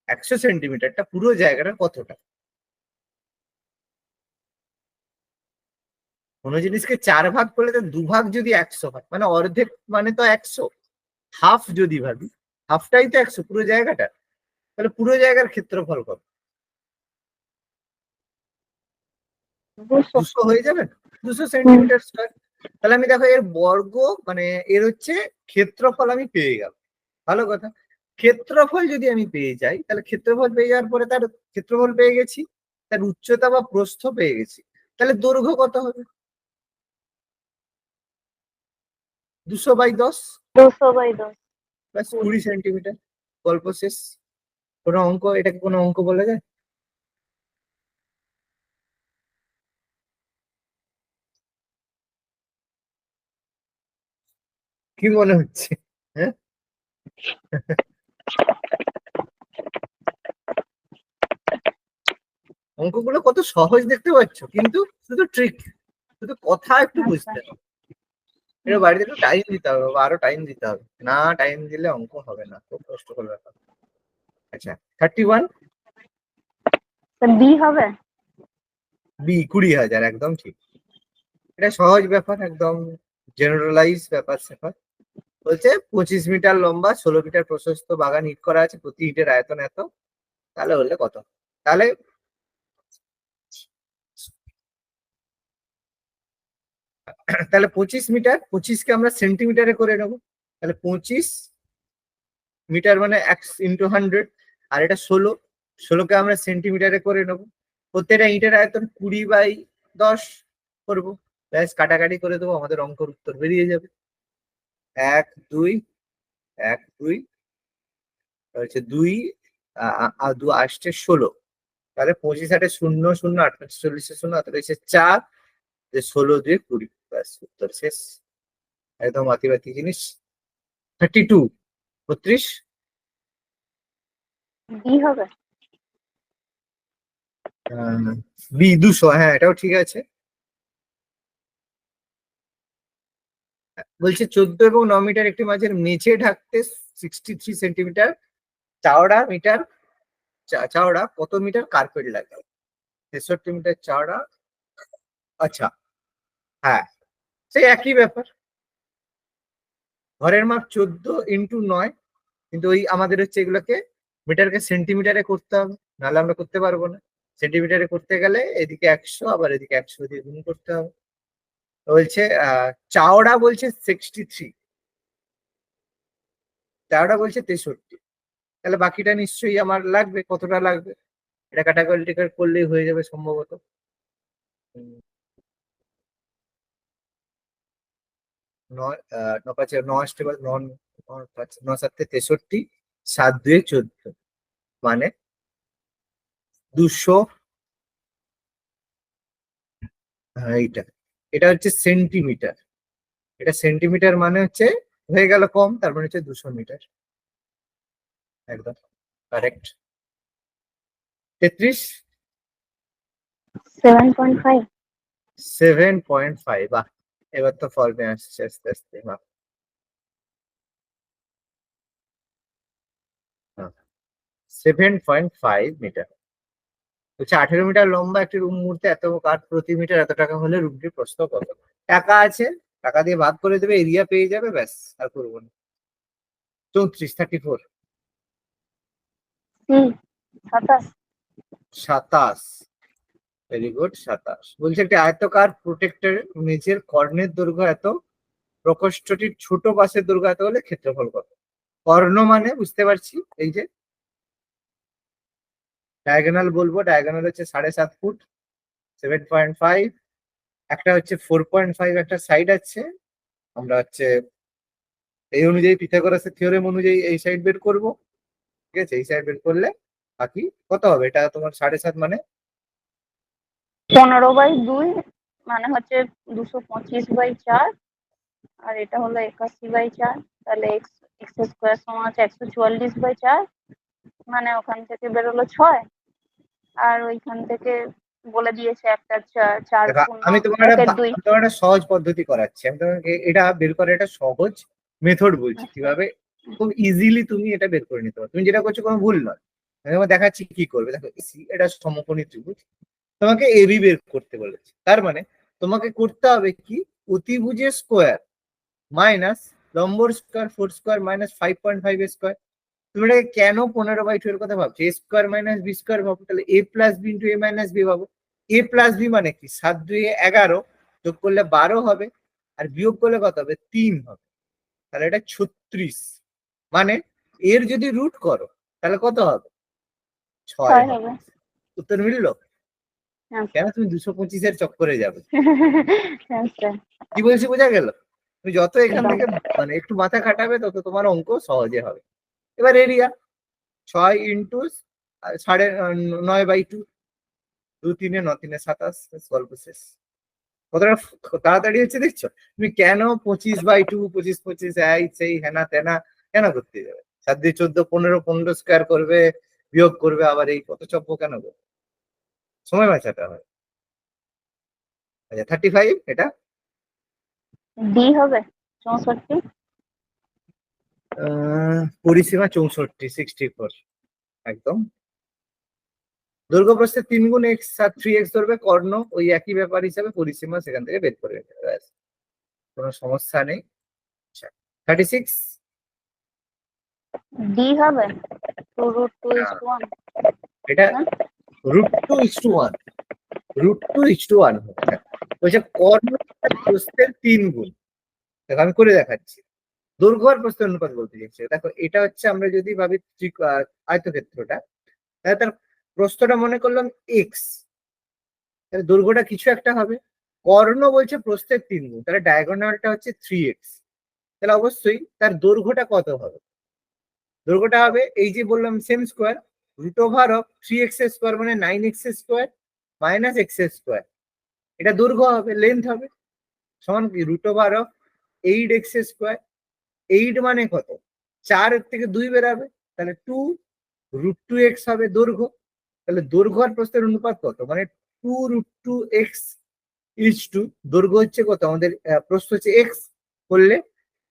100 সেন্টিমিটারটা পুরো জায়গাটার কতটা? কোনো জিনিসকে 4 ভাগ করলে তো 2 ভাগ যদি 100 হয়, মানে অর্ধেক মানে তো 100, হাফ যদি ভাবি, হাফটাই তো 100 পুরো জায়গাটা। তাহলে পুরো জায়গার ক্ষেত্রফল কত? 200। 200 হয়ে যাবে, 200 সেন্টিমিটার স্কোয়ার। তাহলে আমি দেখো এর বর্গ, মানে এর হচ্ছে ক্ষেত্রফল আমি পেয়ে গেল। ভালো কথা, ক্ষেত্রফল যদি আমি পেয়ে যাই, তাহলে ক্ষেত্রফল পেয়ে যাওয়ার পরে তার ক্ষেত্রফল পেয়ে গেছি, তার উচ্চতা বা প্রস্থ পেয়ে গেছি, তাহলে দৈর্ঘ্য কত হবে? 200/10, 200/10। ব্যাস 20 সেন্টিমিটার, গল্প শেষ। কোনো অঙ্ক, এটাকে কোনো অঙ্ক বলা যায়? কি মনে হচ্ছে? হ্যাঁ, অঙ্কগুলো কত সহজ দেখতে পাচ্ছ, কিন্তু শুধু ট্রিক, শুধু কথা একটু আচ্ছা। বুঝতে হবে। এটা বাড়িতে একটু টাইম দিতে হবে, বা আরো টাইম দিতে হবে, না টাইম দিলে অঙ্ক হবে না, খুব কষ্টকর ব্যাপার। আচ্ছা, 31, বি হবে। বি 20,000, একদম ঠিক। এটা সহজ ব্যাপার, একদম জেনারেলাইজ ব্যাপার স্যাপার। বলছে 25 মিটার লম্বা, 16 মিটার প্রশস্ত বাগান ইট করা আছে, প্রতি ইটের আয়তন এত, তাহলে হলে কত? তাহলে তাহলে 25 মিটার, 25কে আমরা সেন্টিমিটারে করে নেবো, তাহলে 25 মিটার মানে 1 × 100, আর এটা 16, 16কে আমরা সেন্টিমিটারে করে নেবো। প্রত্যেকটা ইটের আয়তন 20/10 করবো, ব্যাস কাটাকাটি করে দেবো, আমাদের অঙ্কের উত্তর বেরিয়ে যাবে। 1 2 1 2 হচ্ছে 2 আর 2 আসছে 16, তাহলে 25 8 শূন্য শূন্য, 48 শূন্য, 48 4, 16 2 20, ব্যাস উত্তর শেষ। একদম আতিবাতি জিনিস। 32, 32, বি হবে। বি 200, হ্যাঁ এটাও ঠিক আছে। বলছে 14 এবং 9 মিটার একটি মাঝের মেঝে ঢাকতে 63 সেন্টিমিটার চওড়া মিটার, চওড়া কত মিটার কার্পেট লাগে? 63 মিটার চওড়া, আচ্ছা, হ্যাঁ, সেই একই ব্যাপার। ঘরের মাপ 14 × 9, কিন্তু ওই আমাদের হচ্ছে এগুলোকে মিটারকে সেন্টিমিটারে করতে হবে, নাহলে আমরা করতে পারবো না। সেন্টিমিটারে করতে গেলে এদিকে 100, আবার এদিকে 100 দিয়ে গুণ করতে হবে। বলছে চওড়া বলছে 63, চওড়া বলছে 63, তাহলে বাকিটা নিশ্চয়ই আমার লাগবে, কতটা লাগবে? এটা কাটাকাটি করলেই হয়ে যাবে সম্ভবত। নয়, 9 5 9 8 9, 9 7 63, 7 2 14, মানে 200। এইটা, এটা হচ্ছে সেন্টিমিটার, এটা সেন্টিমিটার মানে হচ্ছে হয়ে গেল কম, তার মানে হচ্ছে 200 মিটার, একদম কারেক্ট। 33, 7.5। 7.5, বাহ, এবার তো ফর্মে আসছে আস্তে আস্তে, বাহ। 7.5 মিটার। বলছে 18 মিটার লম্বা একটি রুম মুহূর্তে এত কাঠ প্রতি মিটার এত টাকা হলে রুমটির প্রস্থ কত? টাকা আছে, টাকা দিয়ে ভাগ করে দেবে, এরিয়া পেয়ে যাবে, ব্যাস আর করবো না। 34 হুম 27। 27, ভেরি গুড 27। বলছে একটি আয়তকার প্রোটেক্টর মেঝের কর্ণের দৈর্ঘ্য এত, প্রকোষ্ঠটির ছোট পাশের দৈর্ঘ্য এত হলে ক্ষেত্রফল কত? কর্ণ মানে বুঝতে পারছি, এই যে ডায়াগোনাল বলবো, ডায়াগোনাল হচ্ছে 7.5 ফুট, 7.5, একটা হচ্ছে 4.5, একটা সাইড আছে, আমরা হচ্ছে এই অনুযায়ী পিথাগোরাসের থিওরেম অনুযায়ী এই সাইড বের করব, ঠিক আছে? এই সাইড বের করলে বাকি কত হবে? এটা তোমার 7.5 মানে 15/2 মানে হচ্ছে 225/4, আর এটা হলো 81/4, তাহলে এক্স এক্স স্কোয়ার সমান হচ্ছে 144/4, মানে ওখান থেকে বেরোলো 6, আর ওইখান থেকে বলে দিয়েছে একটা 4 দেখো, পূর্ণ আমি তোমার 1/2। একটা সহজ পদ্ধতি করাচ্ছি, আমি তোমাকে এটা বের করার একটা সহজ মেথড বলছি আচ্ছা কিভাবে খুব ইজিলি তুমি এটা বের করে নিতে পারো। তুমি যেটা করছো কোনো ভুল নয়, আমি তোমাকে দেখাচ্ছি কি করবে। দেখো এটা সমকোণী ত্রিভুজ, তোমাকে এবি বের করতে বলেছে, তার মানে তোমাকে করতে হবে কি, অতিভুজের স্কোয়ার মাইনাস লম্বর স্কোয়ার 4 স্কোয়ার মাইনাস 5.5 স্কোয়ার। তুমি এটাকে কেন 15/2 এর কথা ভাবছো? A square minus B square ভাবো, তাহলে A plus B into A minus B ভাবো। এ প্লাস বি মানে কি, 7 2 11, যোগ করলে 12 হবে, আর বিয়োগ করলে কত হবে? 3 হবে, তাহলে এটা 36। মানে এর যদি রুট করো তাহলে কত হবে? 6 6 হবে। হবে। উত্তর মিললো? আচ্ছা কেন তুমি 225-এর চক্করে যাবে? আচ্ছা কি বলছি বোঝা গেল? তুমি যত এখান একদম। থেকে মানে একটু মাথা খাটাবে তত তোমার অঙ্ক সহজে হবে। এবার এরিয়া 6 ইন্টু 9/2, 2 3 9 3 27, গল্প শেষ। কতটা তাড়াতাড়ি হচ্ছে দেখছো? তুমি কেন 25/2, 25 এই সেই হেনা তেনা কেন করতে যাবে? 7 দিয়ে 14, 15, 15 স্কোয়ার করবে, বিয়োগ করবে, আবার এই কত চব্য কেন করবে? সময় বাঁচাতে হয়। আচ্ছা 35 এটা ডি হবে 64। পরিসীমা 64, 64 একদম। দৈর্ঘ্য প্রস্থে 3 গুণ এক্স আর 3x ধরবে, কর্ণ ওই একই ব্যাপার হিসাবে পরিসীমা সেখান থেকে বের করে নেবে, ব্যাস কোনো সমস্যা নেই। 36 ডি হবে 2√2:1। এটা হ্যাঁ √2:1, √2:1 বলছে কর্ণ প্রস্থের 3 গুণ। দেখো আমি করে দেখাচ্ছি, দৈর্ঘ্য আর প্রস্থের অনুপাত বলতে চাইছি। দেখো এটা হচ্ছে আমরা যদি ভাবি আয়তক্ষেত্রটা, তাহলে তার প্রস্থটা মনে করলাম এক্স, তাহলে দৈর্ঘ্যটা কিছু একটা হবে। কর্ণ বলছে প্রস্থের 3 গুণ, তাহলে ডায়াগোনালটা হচ্ছে 3x, তাহলে অবশ্যই তার দৈর্ঘ্যটা কত হবে? দৈর্ঘ্যটা হবে এই যে বললাম সেম স্কোয়ার, √3 3x² মানে 9x² মাইনাস x², এটা দৈর্ঘ্য হবে, লেন্থ হবে, সমান কি √8x²। 8 মানে কত? 4 এর থেকে 2 বেরাবে, তাহলে 2√2x হবে দৈর্ঘ্য। তাহলে দৈর্ঘ্য আর প্রস্থের অনুপাত কত? মানে 2√2x ইজ টু, দৈর্ঘ্য হচ্ছে কত আমাদের, প্রস্থ হচ্ছে x, করলে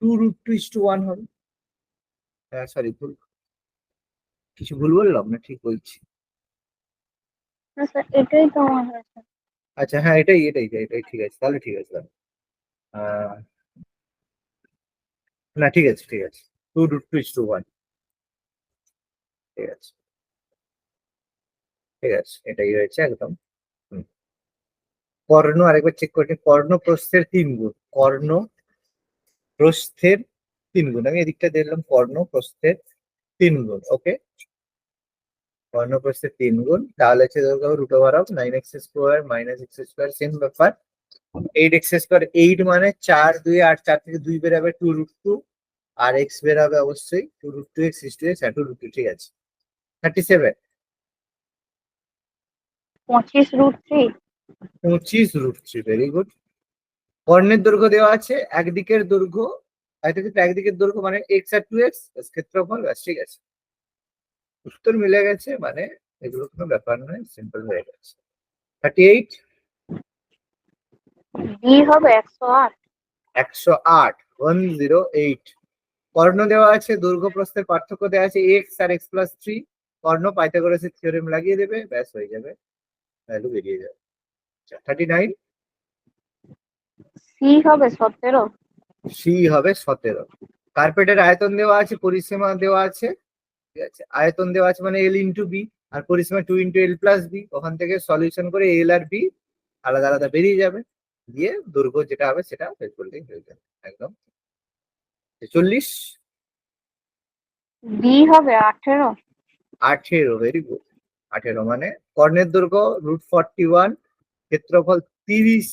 2√2:1 হবে। সরি ভুল, কিছু ভুল বললাম না ঠিক বলছি? আচ্ছা এটাই তো আমার হয়েছে। আচ্ছা হ্যাঁ এটাই এটাই এটাই ঠিক আছে, তাহলে ঠিক আছে তাহলে। আহ, না ঠিক আছে ঠিক আছে, 2√2:1, ঠিক আছে ঠিক আছে, এটাই হয়েছে একদম। হুম। কর্ণ আরেকবার চেক করে নিই। কর্ণ প্রস্থের 3 গুণ, কর্ণ প্রস্থের 3 গুণ, আমি এদিকটা দিলাম কর্ণ প্রস্থের 3 গুণ, ওকে। কর্ণ প্রস্থের 3 গুণ, তাহলে হচ্ছে √9x² মাইনাস x², সেম ব্যাপার। 8x², 8 মানে 4 2 8, 4 থেকে 2 বেরাবে 2√2, আর x বেরাবে অবশ্যই 2√2x ইজ টু x, 2√2, ঠিক আছে। 37 25√3। 25√3, ভেরি গুড। কর্ণের দৈর্ঘ্য দেওয়া আছে, একদিকের দৈর্ঘ্য, আয়তক্ষেত্রে একদিকের দৈর্ঘ্য মানে x আর 2x, ক্ষেত্রফল, ব্যাস ঠিক আছে, উত্তর মিলে গেছে, মানে এগুলো কোনো ব্যাপার নয়, সিম্পল হয়ে গেছে। 38 ডি হবে 108। 108, 108। কর্ণ দেওয়া আছে, দৈর্ঘ্য প্রস্থের পার্থক্য দেওয়া আছে x আর x+3, কর্ণ পাইথাগোরাসের থিওরেম লাগিয়ে দেবে, ব্যাস হয়ে যাবে, ভ্যালু বেরিয়ে যাবে। 39। সি হবে 17। সি হবে 17। কার্পেটের আয়তন দেওয়া আছে, পরিসীমা দেওয়া আছে, ঠিক আছে, আয়তন দেওয়া আছে মানে এল ইন্টু বি, আর পরিসীমা 2 ইন্টু এল প্লাস বি। ওখান থেকে সলিউশন করে এল আর বি আলাদা আলাদা বেরিয়ে যাবে, দিয়ে দৈর্ঘ্য যেটা হবে সেটা বের করলেই হয়ে যাবে একদম। 40। বি হবে 18। 18, ভেরি গুড। 18 মানে কর্ণের দৈর্ঘ্য √41, ক্ষেত্রফল 20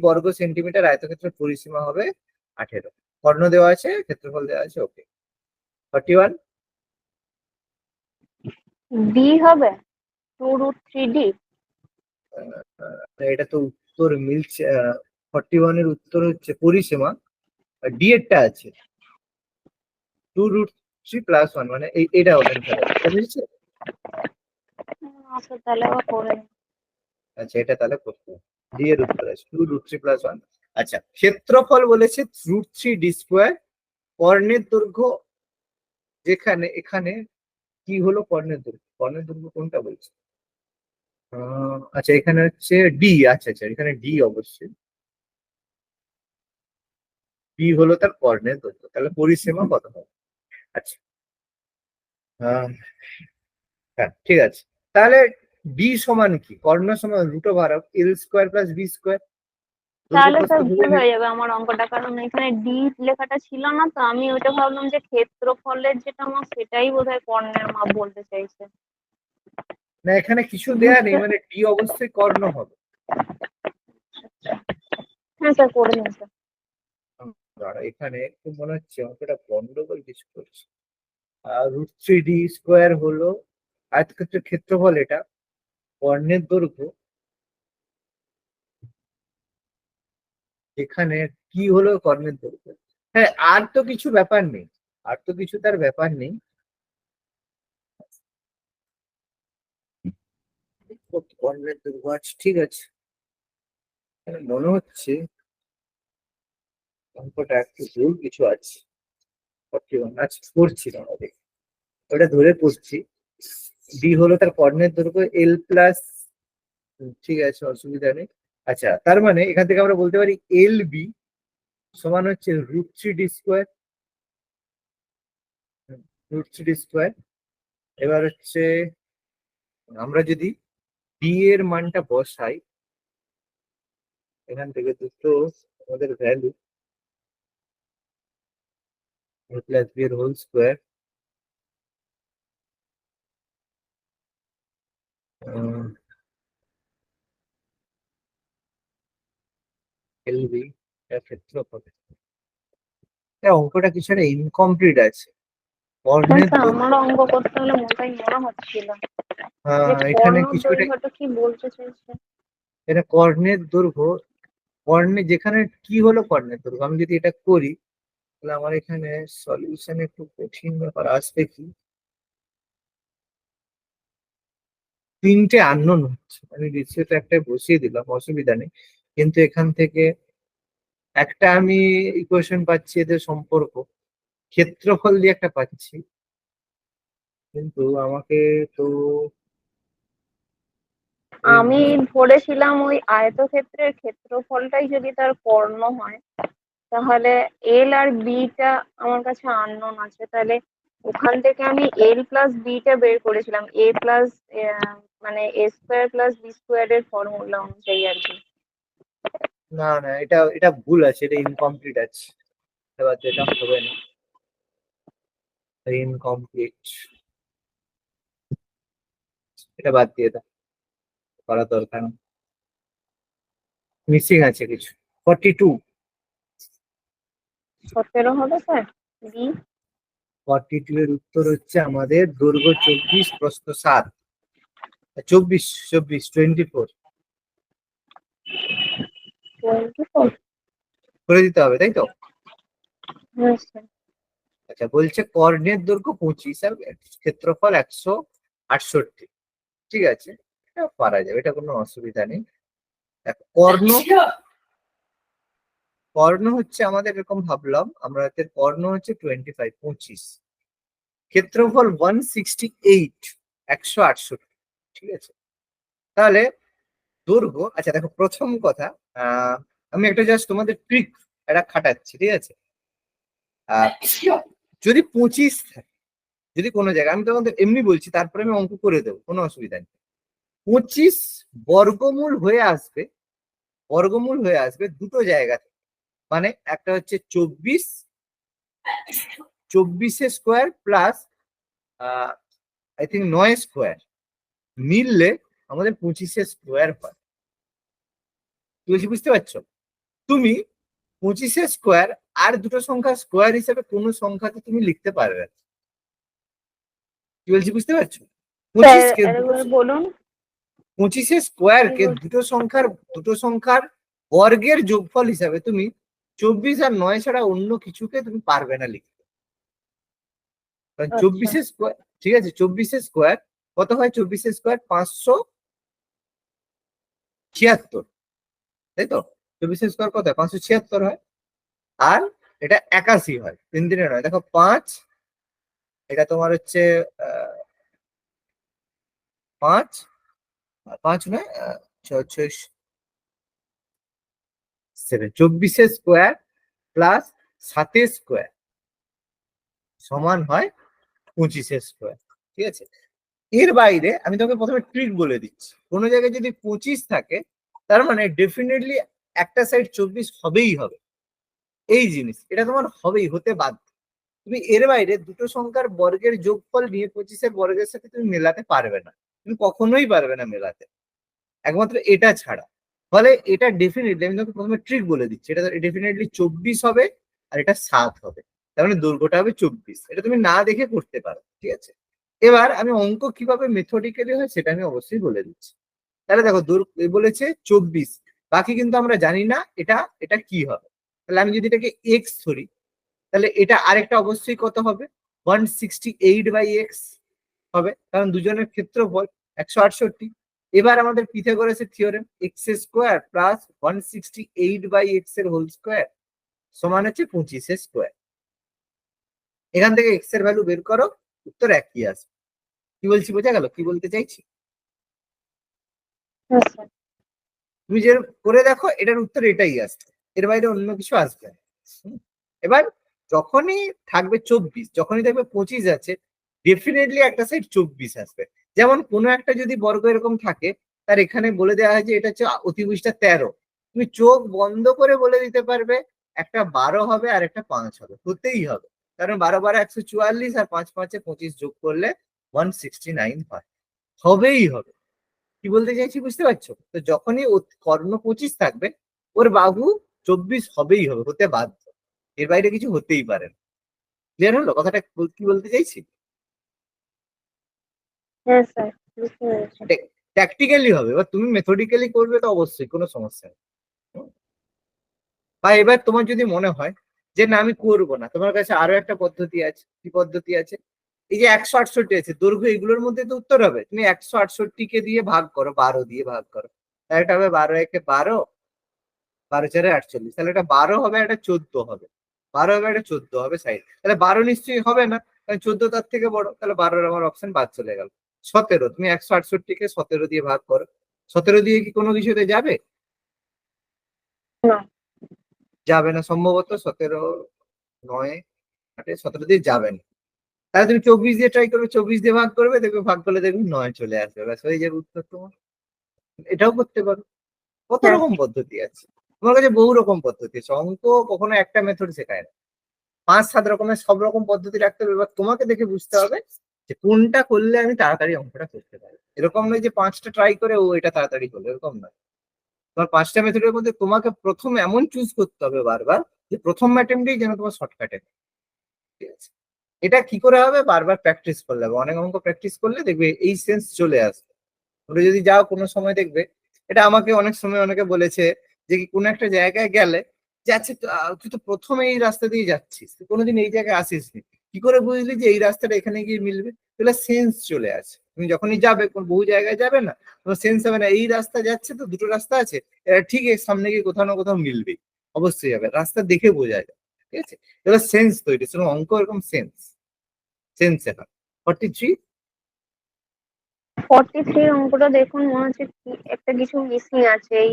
বর্গ সেন্টিমিটার, আয়তক্ষেত্রের পরিসীমা হবে 18। কর্ণ দেওয়া আছে, ক্ষেত্রফল দেওয়া আছে, ওকে। 41। ডি হবে 2√3D। এটা তো উত্তর মিলছে। 41 এর উত্তর হচ্ছে পরিসীমা, আর ডি এরটা আছে 2√3 + 1, মানে এইটা অ্যান্সার হবে, এটা মিলছে। আচ্ছা তাহলে আবার করে নিই। আচ্ছা, এটা তাহলে করতে হবে। ডি এর উত্তর আছে 2√3 + 1। আচ্ছা, ক্ষেত্রফল বলেছে √3D²। কর্ণের দৈর্ঘ্য যেখানে, এখানে কি হলো কর্ণের দৈর্ঘ্য? কর্ণের দৈর্ঘ্য কোনটা বলছে? আচ্ছা, এখানে হচ্ছে ডি। আচ্ছা আচ্ছা, এখানে ডি অবশ্যই। ডি হলো তার কর্ণের দৈর্ঘ্য, তাহলে পরিসীমা কত হবে? আচ্ছা, আহ, হ্যাঁ ঠিক আছে। তাহলে ডি সমান কি? কর্ণ সমান √L² + B²। দৈর্ঘ্য তাহলে প্রস্থ স্যার ধরে ভুল নিই। হয়ে যাবে আমার অঙ্কটা, কারণ এখানে ডি লেখাটা ছিল না, তো আমি ওইটা ভাবলাম যে ক্ষেত্রফলের যেটা মাপ সেটাই বোধহয় কর্ণের মাপ বলতে চাইছে। না, এখানে কিছু দেয়া নেই, বুঝতে মানে ডি অবশ্যই কর্ণ হবে। হ্যাঁ স্যার করে নিন স্যার। দাঁড়া, এখানে একটু মনে হচ্ছে অঙ্কটা গন্ডগোল কিছু করছে। √3D² হলো আয়তক্ষেত্রের ক্ষেত্রফল, এটা কর্ণের দৈর্ঘ্য, এখানে কি হলো কর্ণের দৈর্ঘ্য। হ্যাঁ, আর তো কিছু ব্যাপার নেই, আর তো কিছু তার ব্যাপার নেই। কর্ণের দৈর্ঘ্য আছে, ঠিক আছে। এখানে মনে হচ্ছে অঙ্কটা একটু ভুল কিছু আছে। 41, আচ্ছা করছি না আমাদের, ওটা ধরে করছি। ডি হলো তার কর্ণের দৈর্ঘ্য, এল প্লাস, ঠিক আছে, অসুবিধা নেই। আচ্ছা, তার মানে এখান থেকে আমরা বলতে পারি এল বি সমান হচ্ছে √3D²। √3D²। এবার হচ্ছে আমরা যদি ডি এর মানটা বসাই, এখান থেকে দুটো আমাদের ভ্যালু, a + b এর হোল স্কোয়ার, এল বি এর ক্ষেত্রফল। অঙ্কটা কিছু একটা ইনকমপ্লিট আছে। হ্যাঁ কর্ণের স্যার, দৈর্ঘ্য, আমারও অঙ্ক করতে হলে মোটাই মনে হচ্ছিল যে এখানে কর্ণ কিছু একটা, দৈর্ঘ্যটা কি বলতে চাইছে। এটা কর্ণের দৈর্ঘ্য, কর্ণে যেখানে কি হলো কর্ণের দৈর্ঘ্য, আমি যদি এটা করি তাহলে আমার এখানে সলিউশন একটু কঠিন ব্যাপার আসবে কি। তিনটে আননোন হচ্ছে, আমি দ্বিতীয়টা একটা বসিয়ে দিলাম, অসুবিধা নেই। কিন্তু এখান থেকে একটা আমি ইকুয়েশন পাচ্ছি, এদের সম্পর্ক ক্ষেত্রফল দিয়ে একটা পাচ্ছি, কিন্তু আমাকে তো এই, আমি ধরেছিলাম ওই আয়তক্ষেত্রের ক্ষেত্রফলটাই যদি তার কর্ণ হয়, তাহলে এল আর বিটা আমার কাছে আননোন আছে, তাহলে ওখান থেকে আমি L+B টা বের করেছিলাম, এ প্লাস মানে A² + B² এর ফর্মুলা অনুযায়ী আর কি। না না, এটা এটা ভুল আছে, এটা ইনকমপ্লিট আছে। এবার এটা হবে না, ইনকমপ্লিট, এটা বাদ দিয়ে দাও, করার দরকার নেই, মিসিং আছে কিছু। 42। 17 হবে স্যার, বি। 42 এর উত্তর হচ্ছে আমাদের দৈর্ঘ্য 24, প্রস্থ 7, 24, 24, 24 24। করে দিতে হবে, তাই তো? হ্যাঁ স্যার। আচ্ছা, বলছে কর্ণের দৈর্ঘ্য 25 আর ক্ষেত্রফল 168, ঠিক আছে, এটা পারা যাবে, এটা কোনো অসুবিধা নেই। দেখো, কর্ণ, কর্ণ হচ্ছে আমাদের এরকম ভাবলাম আমরা, এর কর্ণ হচ্ছে 25, 25, ক্ষেত্রফল 168, 168, ঠিক আছে। তাহলে দৈর্ঘ্য, আচ্ছা দেখো প্রথম কথা, আমি একটা জাস্ট তোমাদের ট্রিক এটা খাটাচ্ছি, ঠিক আছে। যদি 25 থাকে, যদি কোনো জায়গায়, আমি তোমাদের এমনি বলছি, তারপরে আমি অঙ্ক করে দেবো, কোনো অসুবিধা নেই। 25 বর্গমূল হয়ে আসবে, বর্গমূল হয়ে আসবে দুটো জায়গা থেকে। মানে একটা হচ্ছে 24, 24 square plus I think 9 square মিললে আমাদের 25 স্কোয়ার হয়। বুঝতে পারছো? তুমি 25 স্কোয়ার আর দুটো সংখ্যা স্কোয়ার হিসেবে কোনো সংখ্যাকে তুমি লিখতে পারবে না। কি বলছি বুঝতে পারছো? 25 কে আরেকবার বলুন। 25 স্কোয়ার কে দুটো সংখ্যার বর্গের যোগফল হিসাবে তুমি 24 আর 9 ছাড়া অন্য কিছুকে তুমি পারবে না লিখতে। কারণ 24 স্কোয়ার, ঠিক আছে, 24 স্কোয়ার কত হয়? 24 স্কোয়ার 576, তাই তো? 24 স্কোয়ার কত হয়? 576 হয়। আর এটা 81 হয়, 3 দিনে নয়। দেখো 5, এটা তোমার হচ্ছে 5, 5 নয়, 24 স্কোয়ার প্লাস 7 স্কোয়ার সমান হয় 25 স্কোয়ার, ঠিক আছে। এর বাইরে আমি তোমাকে প্রথমে ট্রিক বলে দিচ্ছি, কোনো জায়গায় যদি 25 থাকে তার মানে ডেফিনেটলি একটা সাইড 24 হবেই হবে। এই জিনিস এটা তোমার হবেই, হতে বাধ্য। তুমি এর বাইরে দুটো সংখ্যার বর্গের যোগফল নিয়ে 25 বর্গের সাথে তুমি মেলাতে পারবে না, তুমি কখনোই পারবে না মেলাতে, একমাত্র এটা ছাড়া। ফলে এটা ডেফিনেটলি, আমি তোমাকে প্রথমে ট্রিক বলে দিচ্ছি, এটা ডেফিনেটলি 24 হবে আর এটা 7 হবে। তার মানে দৈর্ঘ্যটা হবে 24। এটা তুমি না দেখে করতে পারো, ঠিক আছে। এবার আমি অঙ্ক কিভাবে মেথডিক্যালি হয় সেটা আমি অবশ্যই বলে দিচ্ছি। তাহলে দেখো বলেছে 24, বাকি কিন্তু আমরা জানি না এটা এটা কি হবে। তাহলে আমি যদি এটাকে এক্স ধরি, তাহলে এটা আরেকটা অবশ্যই কত হবে? 168/x হবে, কারণ দুজনের ক্ষেত্রফল 168। এবার আমাদের পিথাগোরাসের theorem, x square plus 168/x এর হোল স্কোয়ার সমান হচ্ছে 25 স্কোয়ার। এখান থেকে এক্স এর ভ্যালু বের করো, উত্তর একই আসবে। কি বলছি বোঝা গেল কি বলতে চাইছি? তুমি যে করে দেখো, এটার উত্তর এটাই আসবে, এর বাইরে অন্য কিছু আসবে না। এবার যখনই থাকবে 24, যখনই দেখবে 25 আছে, ডেফিনেটলি একটা সাইড 24 আসবে। যেমন কোনো একটা যদি বর্গ এরকম থাকে, তার এখানে বলে দেওয়া হয় যে এটা হচ্ছে অতিভুজটা 13, তুমি চোখ বন্ধ করে বলে দিতে পারবে একটা 12 হবে আর একটা 5 হবে, হতেই হবে। কারণ 12 12 144 আর 5 5 25 যোগ করলে 169 হয়, হবেই হবে। কি বলতে চাইছি বুঝতে পারছো? তো যখনই কর্ণ 25 থাকবে, ওর বাহু 24 হবেই হবে, হতে বাধ্য, এর বাইরে কিছু হতেই পারে না। ক্লিয়ার হলো কথাটা কি বলতে চাইছি? হ্যাঁ স্যার, বুঝতে পেরেছি। ট্যাকটিক্যালি হবে, এবার তুমি মেথডিক্যালি করবে তো অবশ্যই কোনো সমস্যা নেই। বা এবার তোমার যদি মনে হয় যে না আমি করবো না, তোমার কাছে আরো একটা পদ্ধতি আছে। কি পদ্ধতি আছে? এই যে 168 আছে দৈর্ঘ্য, এগুলোর মধ্যে তো উত্তর হবে। তুমি 168 কে দিয়ে ভাগ করো, 12 দিয়ে ভাগ করো, তাহলে এটা হবে 12 একে 12, 12 4 48, তাহলে এটা 12 হবে, এটা 14 হবে। 12 হবে, এটা 14 হবে সাইড, তাহলে 12 নিশ্চয়ই হবে না, কারণ 14 তার থেকে বড়, তাহলে 12 আমার অপশন বাদ চলে গেল। 17, তুমি 168 কে 17 দিয়ে ভাগ করো, 17 দিয়ে কি কোনো কিছুতে যাবে? না। যাবে না সম্ভবত। 17 9 8 17 দিয়ে যাবে না। তাহলে তুমি 24 দিয়ে ট্রাই করবে, 24 দিয়ে ভাগ করবে, দেখবে ভাগ করলে দেখবে 9 চলে আসবে, ব্যাস হয়ে যাবে উত্তর তোমার। এটাও করতে পারো, কত হ্যাঁ। রকম পদ্ধতি আছে তোমার কাছে, বহু রকম পদ্ধতি আছে। অঙ্ক কখনো একটা মেথড শেখায় না, 5 7 রকমের সব রকম পদ্ধতি রাখতে হবে। এবার তোমাকে দেখে বুঝতে হবে যে কোনটা করলে আমি তাড়াতাড়ি অঙ্কটা করতে পারি। এরকম নয় যে 5টা ট্রাই করে ও এটা তাড়াতাড়ি হলো, এরকম নয়। তোমার 5টা মেথডের মধ্যে তোমাকে প্রথম এমন চুজ করতে হবে বারবার, যে প্রথম অ্যাটেম্পটেই যেন তোমার শর্টকাটে, ঠিক আছে। এটা কি করে হবে? বারবার প্র্যাকটিস করলে হবে, অনেক অঙ্ক প্র্যাকটিস করলে দেখবে এই সেন্স চলে আসবে। ওটা যদি যাও কোনো সময় দেখবে, এটা আমাকে অনেক সময় অনেকে বলেছে যে কি কোনো একটা জায়গায় গেলে, যে আচ্ছা তুই তো প্রথমে এই রাস্তা দিয়ে যাচ্ছিস, তুই কোনোদিন এই জায়গায় আসিসনি, কি করে বুঝলি যে এই রাস্তাটা এখানে গিয়ে মিলবে? তাহলে সেন্স চলে আসে। তুমি যখনই যাবে, কোন বহু জায়গায় যাবে না, তোমার সেন্স হবে না এই রাস্তা যাচ্ছে, তো দুটো রাস্তা আছে, এটা ঠিক এর সামনে গিয়ে কোথাও না কোথাও মিলবে, অবশ্যই যাবে, রাস্তা দেখে বোঝা যায়, ঠিক আছে। এবার সেন্স তৈরি, অঙ্ক এরকম সেন্স, সেন্সে হয়। 43 43 অঙ্কটা দেখুন, মনে হচ্ছে একটা কিছু মিসিং আছে। এই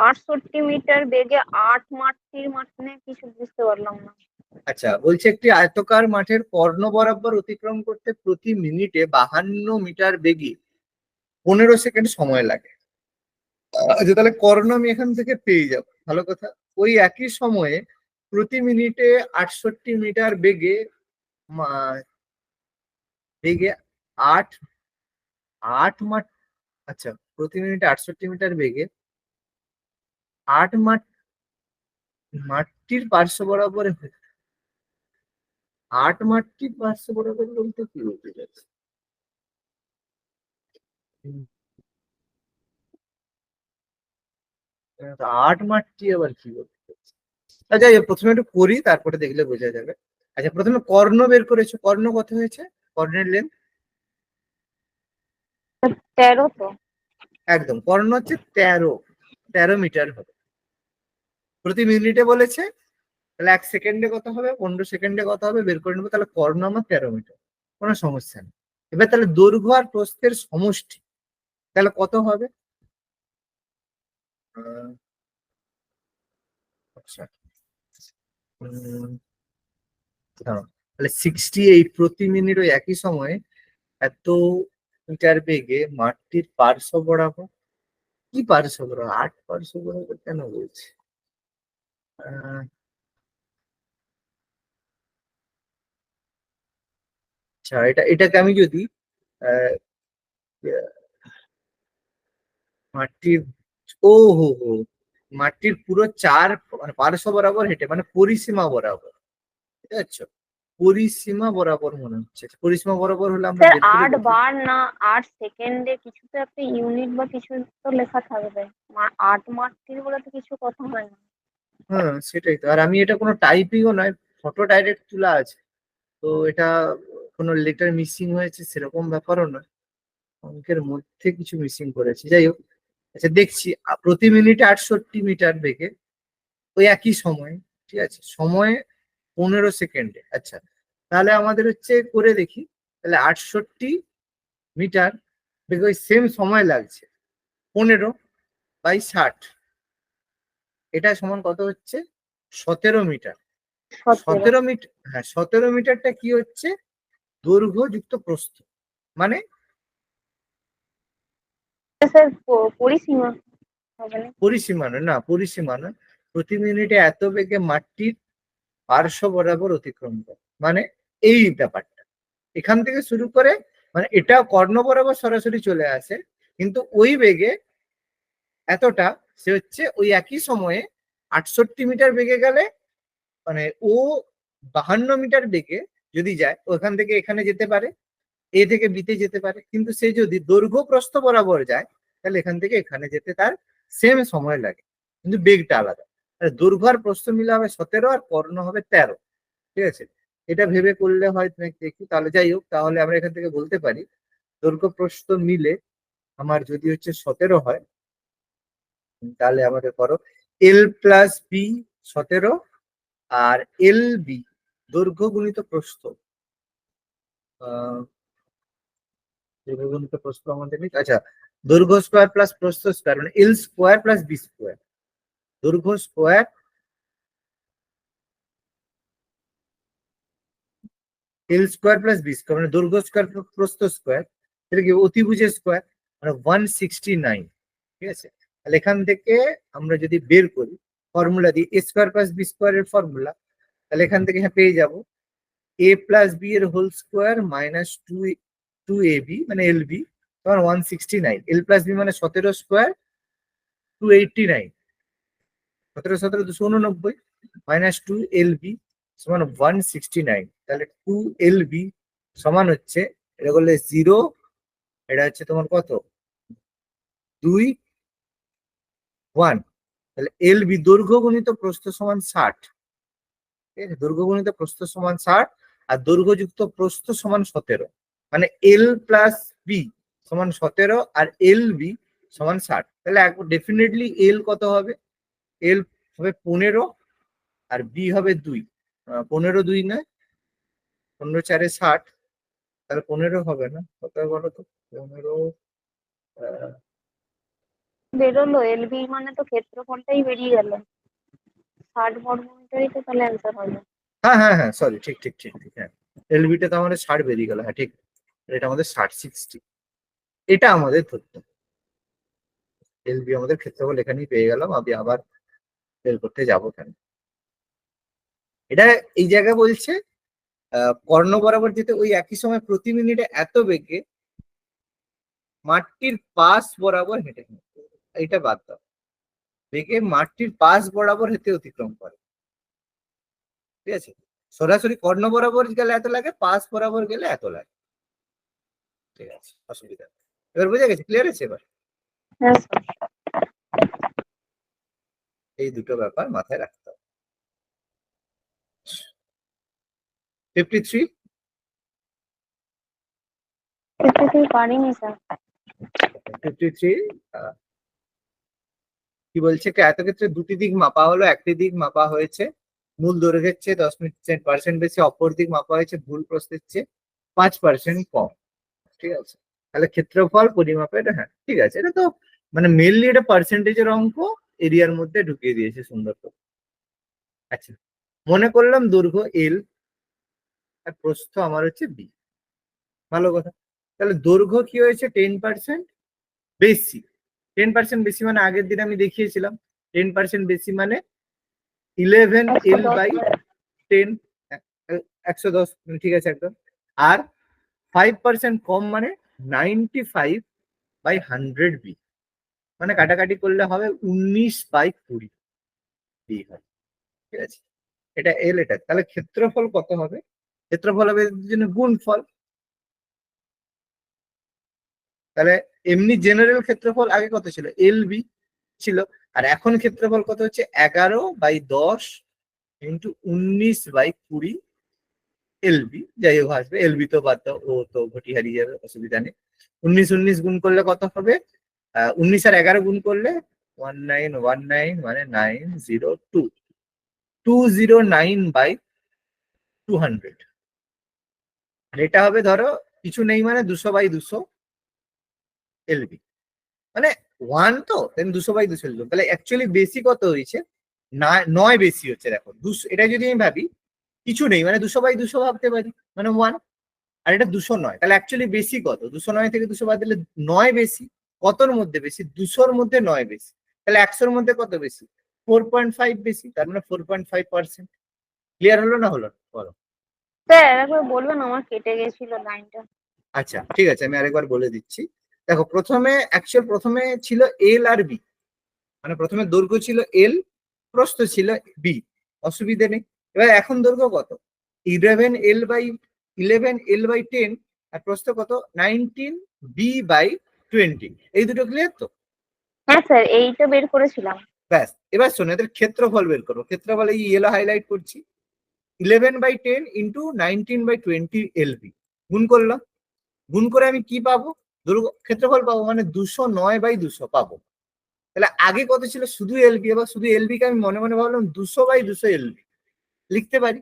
68 মিটার বেগে 8 মাঠটির মানে কিছু বুঝতে পারলাম না। আচ্ছা, বলছে একটি আয়তকার মাঠের কর্ণ বরাবর অতিক্রম করতে প্রতি মিনিটে 52 মিটার বেগে 15 সেকেন্ড সময় লাগে। আচ্ছা, তাহলে কর্ণ আমি এখান থেকে পেয়ে যাব, ভালো কথা। ওই একই সময়ে প্রতি মিনিটে 68 মিটার বেগে মা- বেগে আট আট মাঠ। আচ্ছা, প্রতি মিনিটে 68 মিটার বেগে 8 মাঠটির পার্শ্ব বরাবর 8 মাঠটির পার্শ্ব বরাবর বলতে কি বলতে চাইছে? 8 মাঠটি আবার কি বলতে চাইছে? আচ্ছা, যাই হোক, প্রথমে একটু করি, তারপরে দেখলে বোঝা যাবে। আচ্ছা, প্রথমে কর্ণ বের করেছো, কর্ণ কত হয়েছে? কর্ণের লেন্থ 13 তো। একদম, কর্ণ হচ্ছে 13 মিটার হবে। প্রতি মিনিটে বলেছে, তাহলে 1 সেকেন্ডে কত হবে, 15 সেকেন্ডে কত হবে বের করে নেবো। তাহলে কর্ণ আমার 13 মিটার, কোনো সমস্যা নেই। এবার তাহলে দৈর্ঘ্য আর প্রস্থের সমষ্টি তাহলে কত হবে? আচ্ছা, দাঁড়াও। তাহলে 68 প্রতি মিনিট ওই একই সময়ে এত মিটার বেগে মাঠটির পার্শ্ব বরাবর, কি পার্শ্ব বরাবর, 8 পার্শ্ব বরাবর কেন বলছে? আহ, আচ্ছা, এটাকে আমি যদি আহ, মাঠটির, ও হো হো, মাঠটির পুরো মানে পার্শ্ব বরাবর হেঁটে, মানে পরিসীমা বরাবর, ঠিক আছে? পরিসীমা বরাবর মনে হচ্ছে, পরিসীমা বরাবর হলে আমরা স্যার বের করে 8 দেখি। বার না 8 সেকেন্ডে কিছু তো একটা ইউনিট বা কিছু তো লেখা থাকবে। 8 মাঠটির বলে তো কিছু কথা হয় না। হ্যাঁ, সেটাই তো। আর আমি এটা কোনো টাইপিংও নয়, ফটো ডাইরেক্ট তোলা আছে, তো এটা কোনো লেটার মিসিং হয়েছে সেরকম ব্যাপারও নয়, অঙ্কের মধ্যে কিছু মিসিং করেছি, যাই হোক। আচ্ছা, দেখছি প্রতি মিনিটে 68 মিটার বেগে ওই একই সময়, ঠিক আছে, সময়ে 15 সেকেন্ডে। আচ্ছা, তাহলে আমাদের হচ্ছে করে দেখি, তাহলে 68 মিটার বেগে ওই সেম সময় লাগছে 15/60, এটা সমান কত হচ্ছে? 17 মিটার। 17। 17 মিটার, হ্যাঁ, 17 মিটারটা কি হচ্ছে? দৈর্ঘ্য যুক্ত প্রস্থ, মানে স্যার পরিসীমা হবে না? পরিসীমা নয়, না পরিসীমা নয়, প্রতি মিনিটে এত বেগে মাঠটির পার্শ্ব বরাবর অতিক্রম করে, মানে এই ব্যাপারটা এখান থেকে শুরু করে, মানে এটা কর্ণ বরাবর সরাসরি চলে আসে, কিন্তু ওই বেগে এতটা, সে হচ্ছে ওই একই সময়ে 68 মিটার বেগে গেলে, মানে ও 52 মিটার বেগে যদি যায় ওখান থেকে এখানে যেতে পারে, এ থেকে বিতে যেতে পারে, কিন্তু সে যদি দৈর্ঘ্য প্রস্থ বরাবর যায় তাহলে এখান থেকে এখানে যেতে তার সেম সময় লাগে, কিন্তু বেগটা আলাদা। দৈর্ঘ্য আর প্রস্থ মিলে হবে 17 আর কর্ণ হবে 13, ঠিক আছে? এটা ভেবে করলে হয় দেখি। তাহলে যাই হোক, তাহলে আমরা এখান থেকে বলতে পারি দৈর্ঘ্য প্রস্থ মিলে আমার যদি হচ্ছে 17 হয়, তাহলে আমাদের করো L+B 17, আর LB দৈর্ঘ্য গুণিত প্রস্থ, দৈর্ঘ্য গুণিত প্রস্থ আমাদের নেই। আচ্ছা, দৈর্ঘ্য স্কোয়ার প্লাস প্রস্থ স্কোয়ার, মানে L square plus B square, দৈর্ঘ্য square L square plus B square, মানে দৈর্ঘ্য স্কোয়ার প্রস্থ স্কোয়ার, এটা কি অতিভুজের স্কোয়ার, মানে 169, ঠিক আছে? তাহলে এখান থেকে আমরা যদি বের করি ফর্মুলা দিই, A স্কোয়ার প্লাস B স্কোয়ারের ফর্মুলা, তাহলে এখান থেকে হ্যাঁ পেয়ে যাবো A+B এর হোল স্কোয়ার মাইনাস 2AB মানে LB তোমার 169, L+B মানে 17 স্কোয়ার 289, 17 17 289 মাইনাস 2LB সমান 169। তাহলে 2LB সমান হচ্ছে, এটা করলে 0, এটা হচ্ছে তোমার কত, 2 1, তাহলে LB দৈর্ঘ্য গুণিত প্রস্থ সমান 60, ঠিক আছে? দৈর্ঘ্য গুণিত প্রস্থ সমান 60 আর দৈর্ঘ্য যুক্ত প্রস্থ সমান 17, মানে L+B সমান 17 আর LB সমান 60। তাহলে ডেফিনেটলি L কত হবে? L হবে 15 আর B হবে 2, 15 2 নয় 15 4 60, তাহলে 15 হবে না, কত বলো তো? 15 বেরোলো এলবি মানে তো ক্ষেত্রফলটাই বেরিয়ে গেল, 60 বর্গমিটারই তো তাহলে অ্যান্সার হবে। হ্যাঁ হ্যাঁ হ্যাঁ, সরি, ঠিক ঠিক ঠিক ঠিক, হ্যাঁ। এলবিটা তো আমাদের 60 বেরিয়ে গেল, হ্যাঁ ঠিক। এটা আমাদের 60 এটা আমাদের ধরতে হবে। এলবি আমাদের ক্ষেত্রফল এখানেই পেয়ে গেলাম, আমি আবার বের করতে যাবো কেন? এটা এই জায়গায় বলছে কর্ণ বরাবর যেতে ওই একই সময় প্রতি মিনিটে এত বেগে মাঠটির পাশ বরাবর হেঁটে, এটা বাদ দাও, বেগে মাঠটির পাশ বরাবর হেঁটে অতিক্রম করে, ঠিক আছে? সরাসরি কর্ণ বরাবর গেলে এত লাগে, পাশ বরাবর গেলে এত লাগে, ঠিক আছে, অসুবিধা নেই। এবার বুঝে গেছে, ক্লিয়ার আছে এবার? হ্যাঁ স্যার। এই দুটো ব্যাপার মাথায় রাখতে হবে। 53। 53 পারিনি স্যার। 53 কি বলছে, আয়তক্ষেত্রে দুটি দিক মাপা হলো, একটি দিক মাপা হয়েছে মূল দৈর্ঘ্যের চেয়ে 10% বেশি, অপর দিক মাপা হয়েছে ভুল প্রস্থের চেয়ে 5% কম, ঠিক আছে? তাহলে ক্ষেত্রফল পরিমাপের, হ্যাঁ ঠিক আছে, এটা তো মানে মেনলি এটা পার্সেন্টেজের অঙ্ক, এরিয়ার মধ্যে ঢুকিয়ে দিয়েছে সুন্দর করে। আচ্ছা, মনে করলাম দৈর্ঘ্য এল আর প্রস্থ আমার হচ্ছে বি, ভালো কথা। তাহলে দৈর্ঘ্য কি হয়েছে 10% বেশি। 10% বেশি মানে আগের দিন আমি দেখিয়েছিলাম, 10% বেশি মানে 11L 110 বাই 10, 110, ঠিক আছে একদম। আর 5% কম মানে 95/100 বি, মানে কাটাকাটি করলে হবে 19/20 বি হয়, ঠিক আছে? এটা এল, এটা তাহলে ক্ষেত্রফল কত হবে? ক্ষেত্রফল হবে এর জন্য গুণফল। তাহলে এমনি জেনারেল ক্ষেত্রফল আগে কত ছিল? এল বি ছিল, আর এখন ক্ষেত্রফল কত হচ্ছে? 11/10 ইন্টু 19/20 এলবি, যাই হোক আসবে, এলবি তো বাদ দাও, ও তো ঘটি হারিয়ে যাবে, অসুবিধা নেই। 19 19 গুণ করলে কত হবে? 19 আর 11 গুণ করলে 1919 মানে 902, 209/200। আর এটা হবে ধরো কিছু নেই মানে 200/200 এলবি, মানে 1 তো দেন 200/200 লিখলাম, তাহলে অ্যাকচুয়ালি বেশি কত হয়েছে? 9 বেশি হচ্ছে, দেখো 200, এটা যদি আমি ভাবি কিছু নেই মানে 200/200 ভাবতে পারি, মানে 1। আর এটা 209, তাহলে অ্যাকচুয়ালি বেশি কত? 209 থেকে 200 বাদ দিলে 9 বেশি। কতর মধ্যে বেশি? 200-র মধ্যে 9 বেশি। তাহলে 100-র মধ্যে কত বেশি? 4.5 বেশি, তার মানে 4.5%। ক্লিয়ার হলো না হলো না? বলো। স্যার একবার বলবেন, আমার কেটে গেছিল লাইনটা। আচ্ছা ঠিক আছে, আমি আরেকবার বলে দিচ্ছি। দেখো প্রথমে ছিল এল আর বি, মানে প্রথমে দৈর্ঘ্য ছিল এল, প্রস্থ ছিল বি, অসুবিধে নেই। এবার এখন দৈর্ঘ্য কত? 11L/10, আর প্রস্থ কত? 19B/20। এই দুটো ক্লিয়ার তো? হ্যাঁ স্যার, এইটা বের করেছিলাম। ব্যাস, এবার শোনো এদের ক্ষেত্রফল বের করবো। ক্ষেত্রফল এই ইয়েলো হাইলাইট করছি, 11/10 ইন্টু 19/20 এলবি, গুণ করলাম। গুণ করে আমি কি পাবো? দৈর্ঘ্য ক্ষেত্রফল পাবো, মানে 209/200 পাবো। তাহলে আগে কত ছিল? শুধু এলবি, এবার শুধু এলবি কে আমি মনে মনে ভাবলাম 200/200 এলবি লিখতে পারি।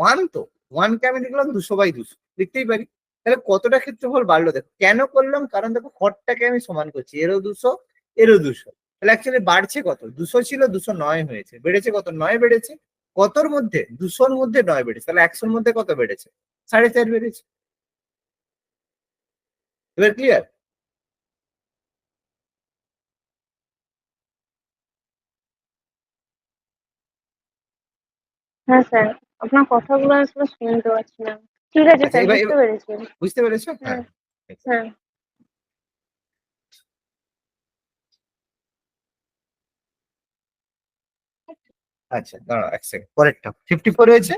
1 তো, 1 কে আমি লিখলাম 200/200 লিখতেই পারি। তাহলে কতটা ক্ষেত্রফল বাড়লো দেখো। কেন করলাম? কারণ দেখো হরটাকে আমি সমান করছি, এরও 200 এরও 200, তাহলে অ্যাকচুয়ালি বাড়ছে কত? 200 ছিল 209 হয়েছে, বেড়েছে কত? 9 বেড়েছে। কতর মধ্যে? 200-র মধ্যে 9 বেড়েছে, তাহলে 100-র মধ্যে কত বেড়েছে? 4.5 বেড়েছে। এবার ক্লিয়ার? হ্যাঁ স্যার, আপনার কথাগুলো আসলে শুনতে পাচ্ছি না। ঠিক আছে আচ্ছা স্যার, এবার বুঝতে এবার পেরেছি। বুঝতে পেরেছো? হ্যাঁ। হ্যাঁ। হ্যাঁ। আচ্ছা দাঁড়াও এক সেকেন্ড, পরেরটা 54 হয়েছে।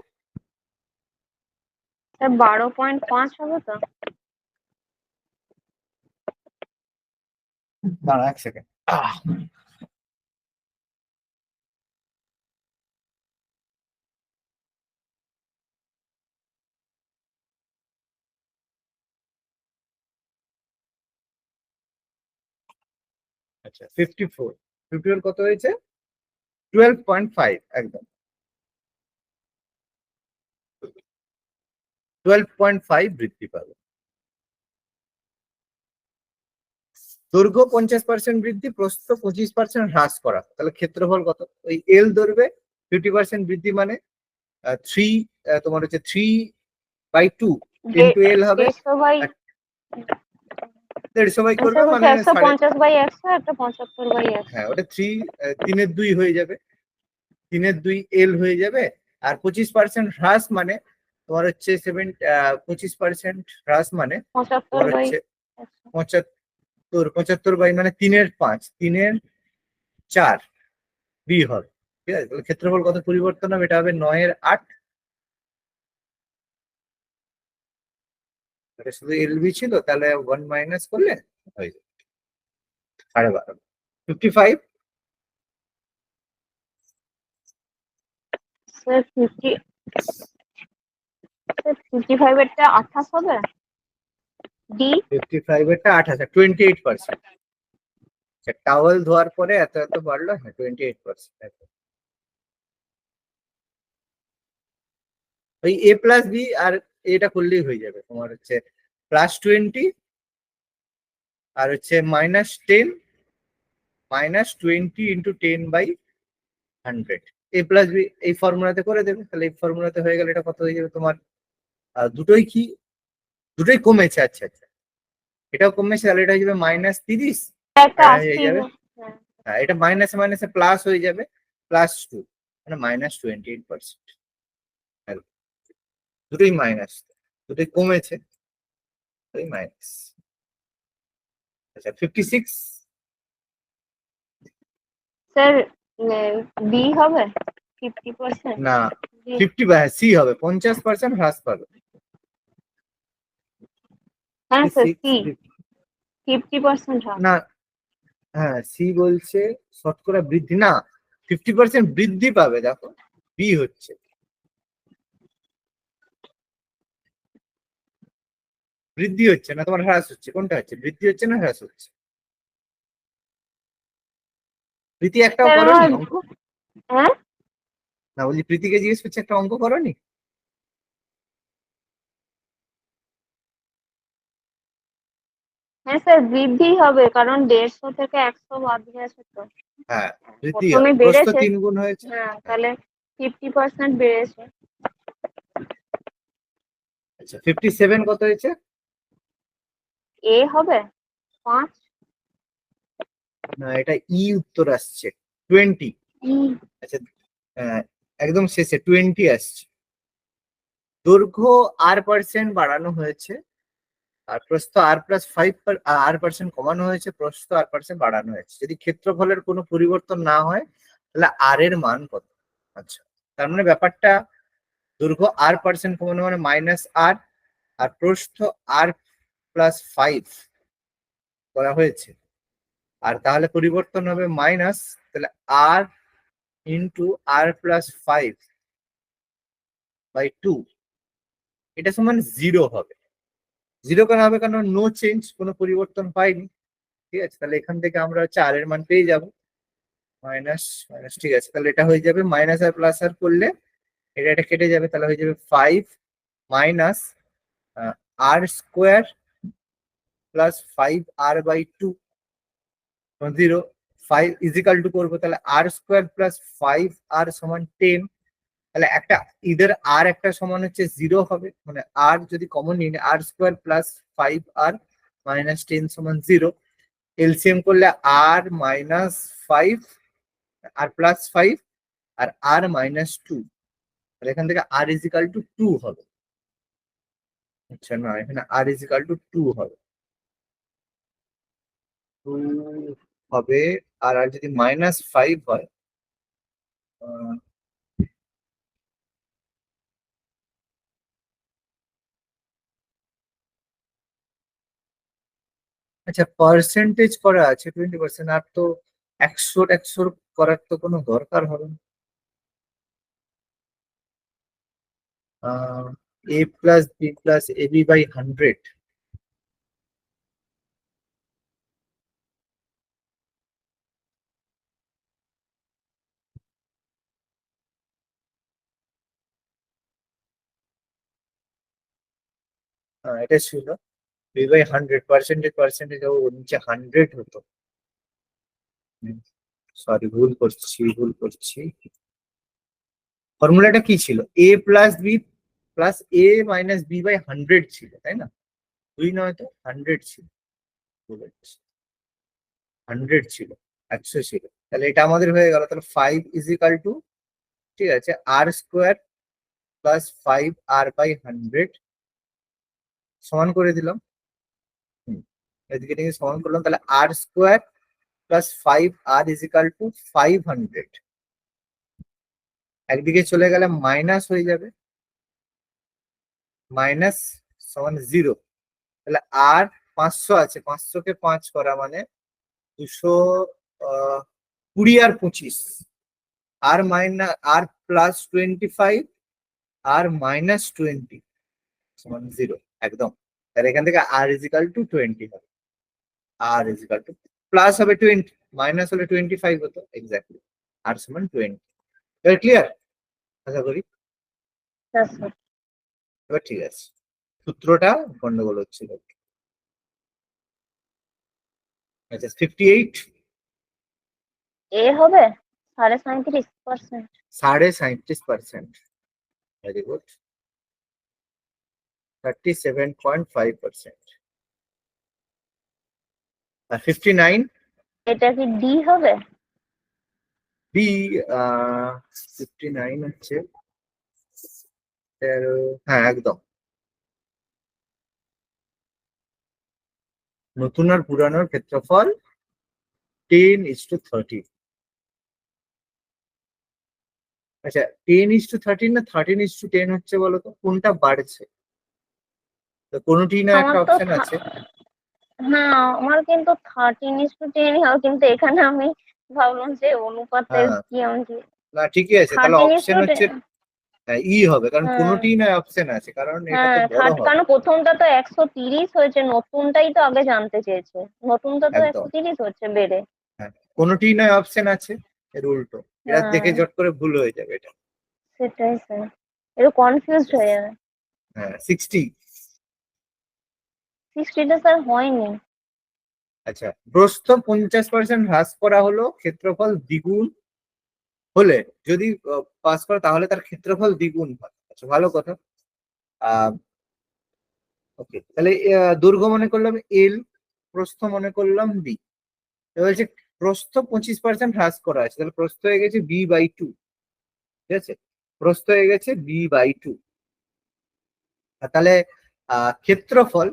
স্যার 12.5 হবে তো? দাঁড়াও এক সেকেন্ড। আচ্ছা 54 কত হয়েছে? 12.5 একদম। 12.5 বৃদ্ধি পাবে। দৈর্ঘ্য 50% বৃদ্ধি, প্রস্থ 25% হ্রাস করা, তাহলে ক্ষেত্রফল কত? ওই এল ধরবে, 50% বৃদ্ধি মানে 3, তোমার হচ্ছে 3/2 ইন্টু এল হবে, 150 বাই 150 বাই করবে হচ্ছে মানে 150 বাই 100, একটা 75 বাই 100। হ্যাঁ ওটা 3/2 হয়ে যাবে, 3/2 এল হয়ে যাবে। আর 25% হ্রাস মানে তোমার হচ্ছে 25% হ্রাস মানে 75 তোমার বাই হচ্ছে 100। 75 বাই মানে 3/5, 3/4 বি হবে। ঠিক আছে, তাহলে ক্ষেত্রফল কত পরিবর্তন হবে? এটা হবে 9/8। এটা শুধু এলবি ছিল, তাহলে 1 মাইনাস করলে হয়ে যাবে 12.5। 55। স্যার 55 এরটা 28 হবে। ডি 55 এরটা 28, 28%। টাওয়েল ধোয়ার পরে এত এত বাড়লো, হ্যাঁ 28%। ওই এ প্লাস বি আর এটা করলেই হয়ে যাবে, তোমার হচ্ছে +20 আর হচ্ছে -10, -20 ইন্টু 10/100। এ প্লাস বি এই ফর্মুলাতে করে দেবে, তাহলে এই ফর্মুলাতে হয়ে গেলে এটা কত হয়ে যাবে তোমার? দুটোই কি, দুটোই কমেছে। আচ্ছা আচ্ছা, এটাও কমেছে, তাহলে এটা হয়ে যাবে -30। একটা আর হয়ে 80। যাবে, হ্যাঁ এটা মাইনাসে মাইনাসে প্লাস হয়ে যাবে, +2 মানে -28%। দুটোই মাইনাস, দুটোই কমেছে, দুটোই মাইনাস। আচ্ছা 56। স্যার বি হবে 50%। না, 50 সি হবে, 50% হ্রাস পাবে। হ্যাঁ স্যার 56, সি 50% হবে। না, হ্যাঁ সি বলছে শতকরা বৃদ্ধি না, 50% বৃদ্ধি পাবে, দেখো বি হচ্ছে বৃদ্ধি হচ্ছে না, তোমার হ্রাস হচ্ছে, কোনটা হচ্ছে? বৃদ্ধি হচ্ছে না হ্রাস হচ্ছে? প্রীতি একটাও স্যার করনি আমার অঙ্ক? হ্যাঁ না বলছি প্রীতিকে জিজ্ঞেস করছে, একটা অঙ্ক করনি? হ্যাঁ স্যার বৃদ্ধি হবে, কারণ 150 থেকে 100 বাদ গেছে তো। হ্যাঁ বৃদ্ধি প্রথমে হবে, প্রস্থ বেড়েছে। 3 গুণ হয়েছে। হ্যাঁ হ্যাঁ, তাহলে 50% বেড়েছে। আচ্ছা 57 কত হয়েছে? এ হবে 5। না এটা ই উত্তর আসছে 20। ই আচ্ছা, আহ, একদম শেষে 20 আসছে। দৈর্ঘ্য r% বাড়ানো হয়েছে, আর প্রস্থ r+5 কমানো হয়েছে, প্রস্থ r% বাড়ানো হয়েছে। যদি ক্ষেত্রফলের কোনো পরিবর্তন না হয় তাহলে আর এর মান কত? আচ্ছা, তার মানে ব্যাপারটা দৈর্ঘ্য r% কমানো মানে -r, আর প্রস্থ r+5 করা হয়েছে, আর তাহলে পরিবর্তন হবে মাইনাস, তাহলে r ইন্টু r+5/2, এটা সমান 0 হবে। 0 কেন হবে? কারণ নো চেঞ্জ, কোনো পরিবর্তন পাইনি। ঠিক আছে, তাহলে এখান থেকে আমরা হচ্ছে আর এর মান পেয়ে যাব, মাইনাস মাইনাস। ঠিক আছে, তাহলে এটা হয়ে যাবে মাইনাস আর প্লাস আর করলে এটা কেটে যাবে, তাহলে হয়ে যাবে 5 minus r² +5r/2 0। 5 is equal two করবো, তাহলে r² +5r সমান 10। তাহলে একটা ইদার আর একটা সমান হচ্ছে 0 হবে, মানে আর যদি কমন নিই, r² +5r -10 সমান 0। এলসিএম করলে r-5 আর +5 আর r-2, তাহলে এখান থেকে r ইজিক্যাল টু 2 হবে। আচ্ছা না, এখানে r ইজিক্যাল টু 2 হবে, 2 হবে। আর যদি -5 হয়, আহ, আচ্ছা পার্সেন্টেজ করা আছে 20%, আর তো 100 করার তো কোনো দরকার হবে না। a+b+ab/100, এটা ছিল বি বাই 100 পার্সেন্টেজ নিচে 100 হতো। সরি, ভুল করছি। ফর্মুলাটা কি ছিল? A plus B plus A minus B by 100 ছিল, তাই না? 2 নয় তো, 100 ছিল, 100 ছিল, 100 ছিল। তাহলে এটা আমাদের হয়ে গেল। তাহলে 5 ইজ ইকাল টু, ঠিক আছে, R square plus 5 R by 100 সমান করে দিলাম। এদিকে নিয়ে সমান করলাম। তাহলে R square plus 5 R is equal to 500। একদিকে চলে গেলে মাইনাস হয়ে যাবে, মাইনাস সমান 0। তাহলে আর 500 আছে, 500 কে 5 করা মানে 220 আর 25, আর মাইনাস আর প্লাস 25 আর মাইনাস 20 সমান 0 একদম। তাহলে এখান থেকে আর ইজ ইকাল টু 20 হবে। আর ইজ ইকাল টু প্লাস হবে 20, মাইনাস হলে 25 হতো, এক্স্যাক্টলি আর সমান 20। এবার ক্লিয়ার আশা করি। হ্যাঁ স্যার। এবার ঠিক আছে, সূত্রটা গন্ডগোল হচ্ছিল। আচ্ছা, 58 এ হবে 37.5%। 37.5%, ভেরি গুড, 37.5%। আর 59 এটা কি ডি হবে? বি, 59 হচ্ছে 13, হ্যাঁ একদম। নতুন আর পুরানোর ক্ষেত্রফল 10:30। আচ্ছা, 10:13 না 13:10 হচ্ছে বলতো? কোনটা বাড়ছে? তো কোনোটি না আমার একটা তো অপশন আছে। হ্যাঁ, আমার কিন্তু 13:10 হয়, কিন্তু এখানে আমি ভাবলাম যে অনুপাতের হ্যাঁ, কি আমি না ঠিকই আছে, তাহলে অপশন হচ্ছে 13:10। ই হবে, কারণ হ্যাঁ কোনোটি না অপশন আছে, কারণ এটা তো হ্যাঁ, বড় হবে। কারণ প্রথমটা তো 130 হয়েছে, নতুনটাই তো আগে জানতে চেয়েছে। নতুনটা তো একদম, 130 হচ্ছে বেড়ে। হ্যাঁ, কোনোটি না অপশন আছে, এর উল্টো। এটা দেখে হ্যাঁ জট করে ভুল হয়ে যাবে এটা। সেটাই স্যার, একটু কনফিউজড হয়ে যাবে। হ্যাঁ, 60। 60টা স্যার হয়নি। আচ্ছা, প্রস্থ 50% হ্রাস করা হলো, ক্ষেত্রফল দ্বিগুণ হলে যদি পাস করে তাহলে তার ক্ষেত্রফল দ্বিগুণ হয়। আচ্ছা, ভালো কথা। ওকে, তাহলে দৈর্ঘ্য মনে করলাম এল, প্রস্থ মনে করলাম বি। বলছে প্রস্থ 25% হ্রাস করা আছে, তাহলে প্রস্থ হয়ে গেছে b/2। ঠিক আছে, প্রস্থ হয়ে গেছে b/2। আর তাহলে ক্ষেত্রফল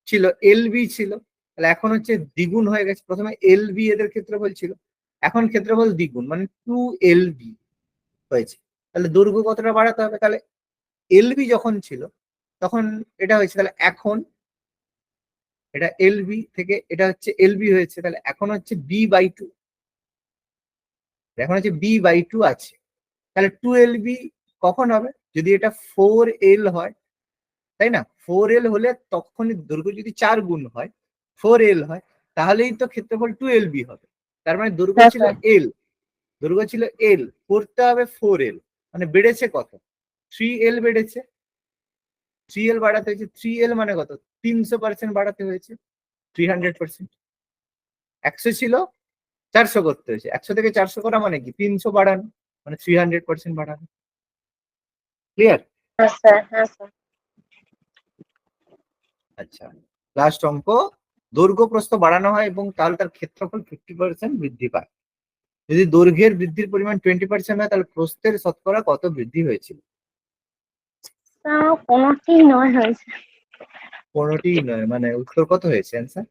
ছিল এল বি ছিল, তাহলে এখন হচ্ছে দ্বিগুণ হয়ে গেছে। প্রথমে এল বি এদের ক্ষেত্রফল ছিল, এখন ক্ষেত্রফল দ্বিগুণ মানে 2LB হয়েছে। তাহলে দৈর্ঘ্য কতটা বাড়াতে হবে? তাহলে এলবি যখন ছিল তখন এটা হয়েছে, তাহলে এখন এটা এলবি থেকে এটা হচ্ছে এলবি হয়েছে, তাহলে এখন হচ্ছে b/2। এখন হচ্ছে b/2 আছে। তাহলে 2LB কখন হবে? যদি এটা 4L হয়, তাই না? 4L হলে তখনই দৈর্ঘ্য যদি 4 গুণ হয়, 4L হয়, তাহলেই তো ক্ষেত্রফল 2LB হবে। তার মানে দৈর্ঘ্য হ্যাঁ ছিল স্যার। এল, দৈর্ঘ্য ছিল এল, করতে হবে 4L, মানে বেড়েছে কত? 3L বেড়েছে। 3L বাড়াতে হয়েছে, 3L মানে কত? 300% বাড়াতে হয়েছে, 300%। 100 ছিল, 400 করতে হয়েছে। 100 থেকে 400 করা মানে কি? 300 বাড়ানো, মানে 300% বাড়ানো। ক্লিয়ার? হ্যাঁ স্যার। হ্যাঁ স্যার। আচ্ছা, লাস্ট অঙ্ক। দৈর্ঘ্য প্রস্থ বাড়ানো হয় এবং তাহলে তার ক্ষেত্রফল 50% বৃদ্ধি পায়। যদি দৈর্ঘ্যের বৃদ্ধির পরিমাণ 20% হয়, তাহলে প্রস্থের শতকরা কত বৃদ্ধি হয়েছিল? স্যার আমার কোনোটি নয় হয়েছে। কোনোটি নয়, মানে উত্তর কত হয়েছে অ্যান্সার?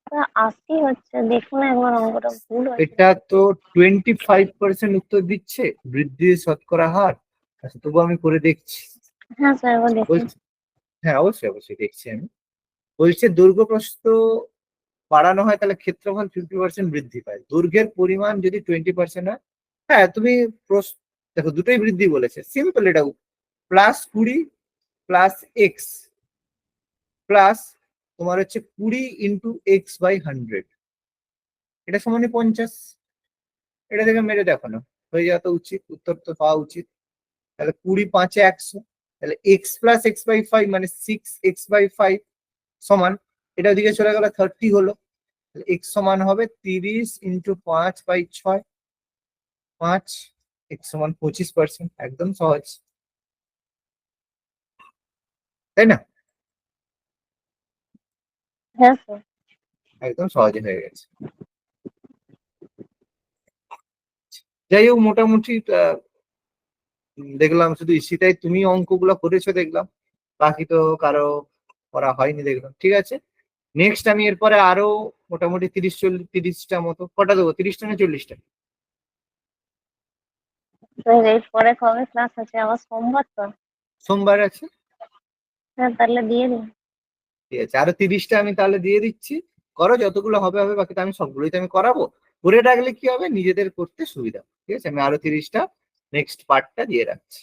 স্যার 80 হচ্ছে, দেখুন একবার অঙ্কটা ভুল হয়েছে। এটা তো 25% উত্তর দিচ্ছে বৃদ্ধির শতকরা হার। আচ্ছা, তবু আমি করে দেখছি। হ্যাঁ স্যার, একবার দেখুন। বলছি, হ্যাঁ অবশ্যই অবশ্যই দেখছি আমি। বলছে দৈর্ঘ্য প্রস্থ বাড়ানো হয় তাহলে ক্ষেত্রফল 50% বৃদ্ধি পায়, দৈর্ঘ্যের পরিমাণ যদি 20% হয়। হ্যাঁ, তুমি দেখো দুটোই বৃদ্ধি বলেছে, সিম্পল এটা। +20 প্লাস এক্স প্লাস তোমার হচ্ছে 20 ইন্টু x/100, এটা সমানই 50। এটা থেকে মেরে দেখো না, হয়ে যাওয়া তো উচিত, উত্তর তো পাওয়া উচিত। তাহলে 20 × 5 = 100, তাহলে x plus x by five মানে 6x বাই 5 সমান, এটা ওদিকে চলে গেল 30 হলো, এক্স সমান হবে 30 ইন্টু 5 বাই 6, 5, এক্স সমান 25%, একদম সহজ, তাই না? হ্যাঁ স্যার। একদম সহজে হয়ে গেছে। যাই হোক, মোটামুটি দেখলাম শুধু ইসিটাই তুমি অঙ্কগুলো করেছো দেখলাম, বাকি তো কারো করা হয়নি দেখলাম। ঠিক আছে, নেক্সট আমি এরপরে আরো মোটামুটি 30-40-30টা মতো, কটা দেবো, 30টা না 40টা? স্যার এরপরে কবে ক্লাস আছে? আবার সোমবার তো। সোমবার আছে। স্যার তাহলে দিয়ে দিন। ঠিক আছে, আরো 30টা আমি তাহলে দিয়ে দিচ্ছি, করো যতগুলো হবে হবে, বাকি তো আমি সবগুলোই তো আমি করাবো, করে রাখলে কি হবে নিজেদের করতে সুবিধা। ঠিক আছে, আমি আরো 30টা নেক্সট পার্টটা দিয়ে রাখছি।